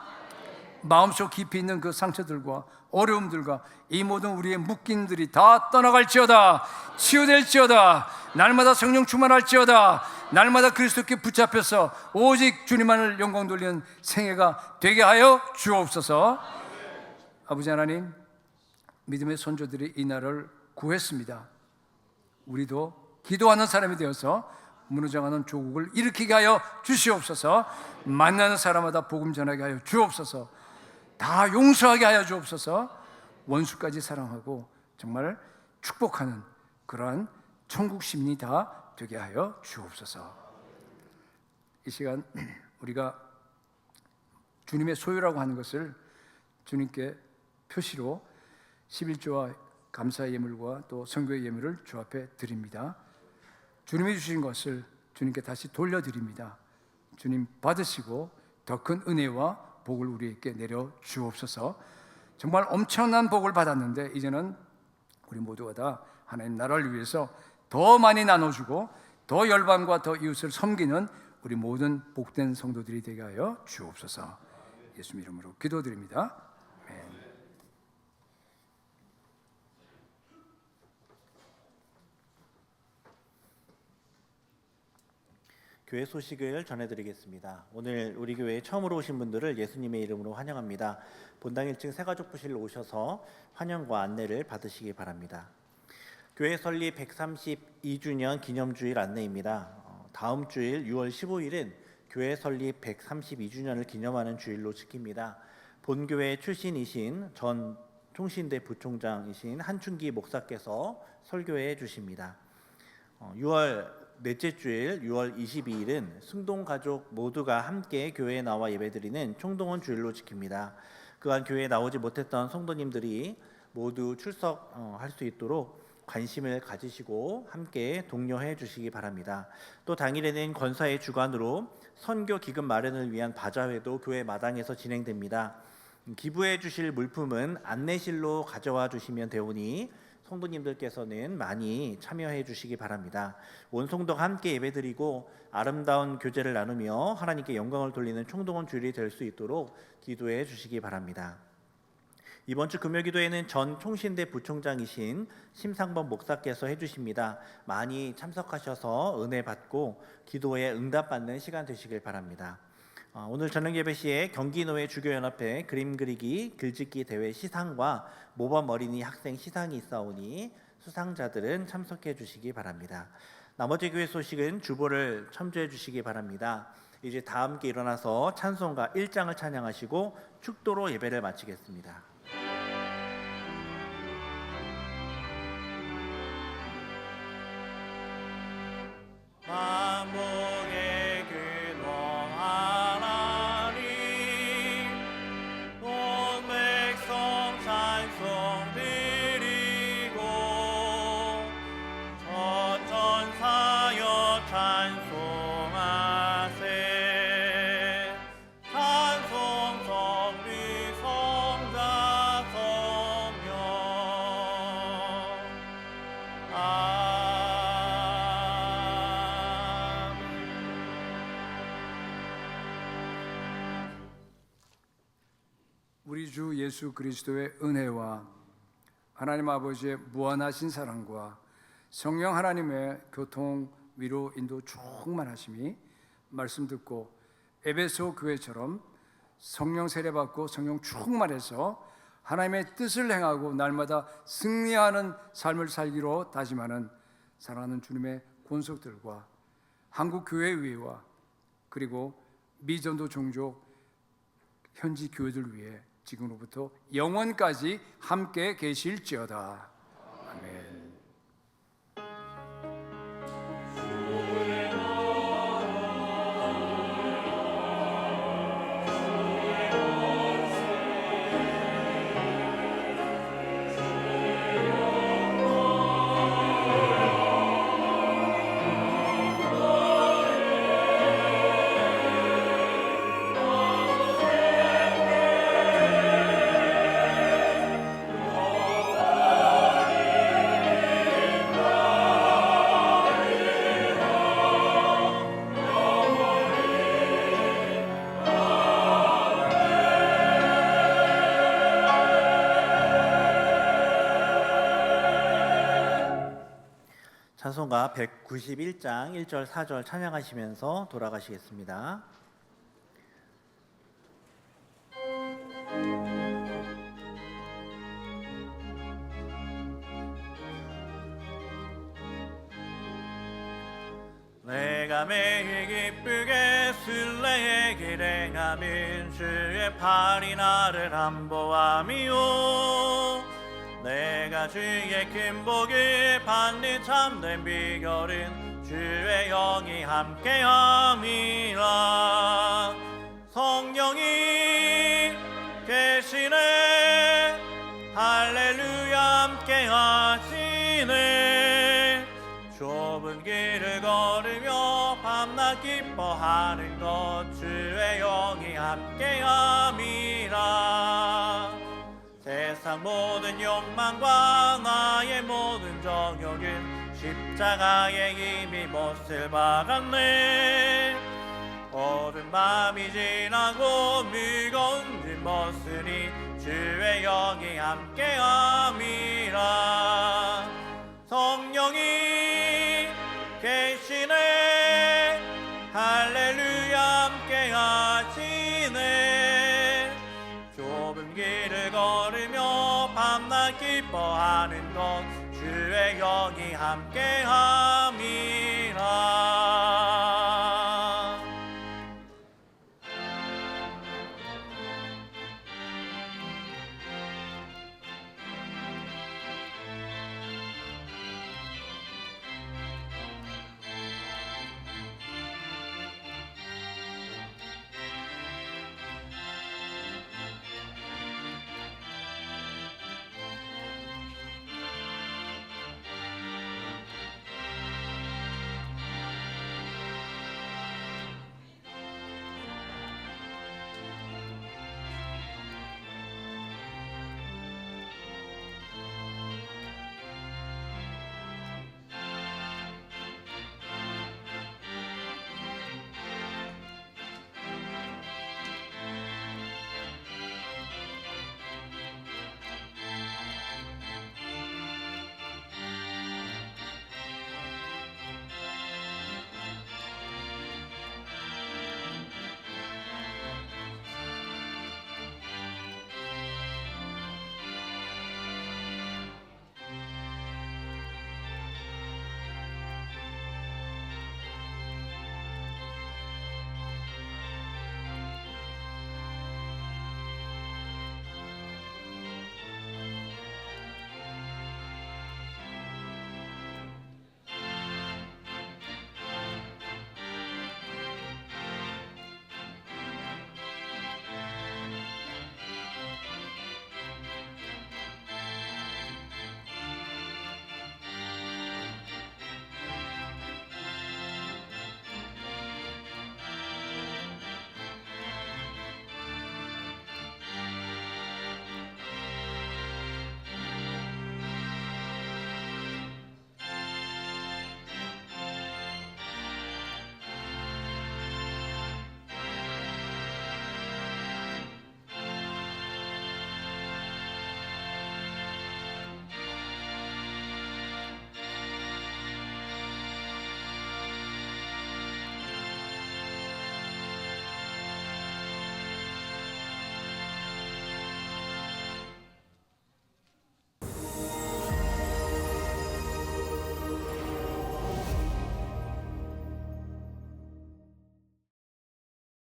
마음속 깊이 있는 그 상처들과 어려움들과 이 모든 우리의 묶임들이 다 떠나갈지어다. 치유될지어다. 날마다 성령 충만할지어다. 날마다 그리스도께 붙잡혀서 오직 주님만을 영광 돌리는 생애가 되게 하여 주옵소서. 아버지 하나님, 믿음의 선조들이 이 나라를 구했습니다. 우리도 기도하는 사람이 되어서 무너져가는 조국을 일으키게 하여 주시옵소서. 만나는 사람마다 복음 전하게 하여 주옵소서. 다 용서하게 하여 주옵소서. 원수까지 사랑하고 정말 축복하는 그러한 천국 시민이 다 되게 하여 주옵소서. 이 시간 우리가 주님의 소유라고 하는 것을 주님께 표시로 11조와 감사의 예물과 또 선교의 예물을 주 앞에 드립니다. 주님이 주신 것을 주님께 다시 돌려드립니다. 주님 받으시고 더 큰 은혜와 복을 우리에게 내려 주옵소서. 정말 엄청난 복을 받았는데 이제는 우리 모두가 다 하나님 나라를 위해서 더 많이 나눠주고 더 열방과 더 이웃을 섬기는 우리 모든 복된 성도들이 되게 하여 주옵소서. 예수 이름으로 기도드립니다. 아멘. 교회 소식을 전해드리겠습니다. 오늘 우리 교회에 처음으로 오신 분들을 예수님의 이름으로 환영합니다. 본당 1층 새가족부실로 오셔서 환영과 안내를 받으시기 바랍니다. 교회 설립 132주년 기념주일 안내입니다. 다음 주일 6월 15일은 교회 설립 132주년을 기념하는 주일로 지킵니다. 본교회 출신이신 전 총신대 부총장이신 한춘기 목사께서 설교해 주십니다. 6월 넷째 주일 6월 22일은 승동가족 모두가 함께 교회에 나와 예배드리는 총동원 주일로 지킵니다. 그간 교회에 나오지 못했던 성도님들이 모두 출석할 수 있도록 관심을 가지시고 함께 독려해 주시기 바랍니다. 또 당일에는 권사의 주관으로 선교 기금 마련을 위한 바자회도 교회 마당에서 진행됩니다. 기부해 주실 물품은 안내실로 가져와 주시면 되오니 성도님들께서는 많이 참여해 주시기 바랍니다. 온 성도가 함께 예배드리고 아름다운 교제를 나누며 하나님께 영광을 돌리는 총동원 주일이 될 수 있도록 기도해 주시기 바랍니다. 이번 주 금요기도에는 전 총신대 부총장이신 심상범 목사께서 해주십니다. 많이 참석하셔서 은혜 받고 기도에 응답받는 시간 되시길 바랍니다. 오늘 저녁 예배 시에 경기노회 주교연합회 그림 그리기 글짓기 대회 시상과 모범 어린이 학생 시상이 있사오니 수상자들은 참석해 주시기 바랍니다. 나머지 교회 소식은 주보를 첨부해 주시기 바랍니다. 이제 다 함께 일어나서 찬송가 1장을 찬양하시고 축도로 예배를 마치겠습니다. 만복의 근원 하나님, 온 백성 찬송 드리고 천천사여 찬송하세. 찬송 성리 성자 성령 우리 주 예수 그리스도의 은혜와 하나님 아버지의 무한하신 사랑과 성령 하나님의 교통, 위로, 인도 충만하심이 말씀 듣고 에베소 교회처럼 성령 세례받고 성령 충만해서 하나님의 뜻을 행하고 날마다 승리하는 삶을 살기로 다짐하는 사랑하는 주님의 권속들과 한국 교회의회와 그리고 미전도 종족 현지 교회들 위해 지금으로부터 영원까지 함께 계실지어다. 아멘. 찬송가 191장 1절 4절 찬양하시면서 돌아가시겠습니다. 내가 매일 기쁘게 순례의 길 행하면 주의 팔이 나를 안보함이요. 내가 주의 큰 복을 받는 참된 비결은 주의 영이 함께함이라. 성령이 계시네, 할렐루야 함께하시네. 좁은 길을 걸으며 밤낮 기뻐하는 것 주의 영이 함께함이라. 세상 모든 욕망과 나의 모든 정욕은 십자가에 이미 못을 박았네. 어두운 밤이 지나고 무거운 짐 벗으니 주의 영이 함께함이라. 성령이 계시네, 할렐루야 함께하시네. 좁은 길을 걸으며 밤낮 기뻐하는 것 주의 영이 함께함이라.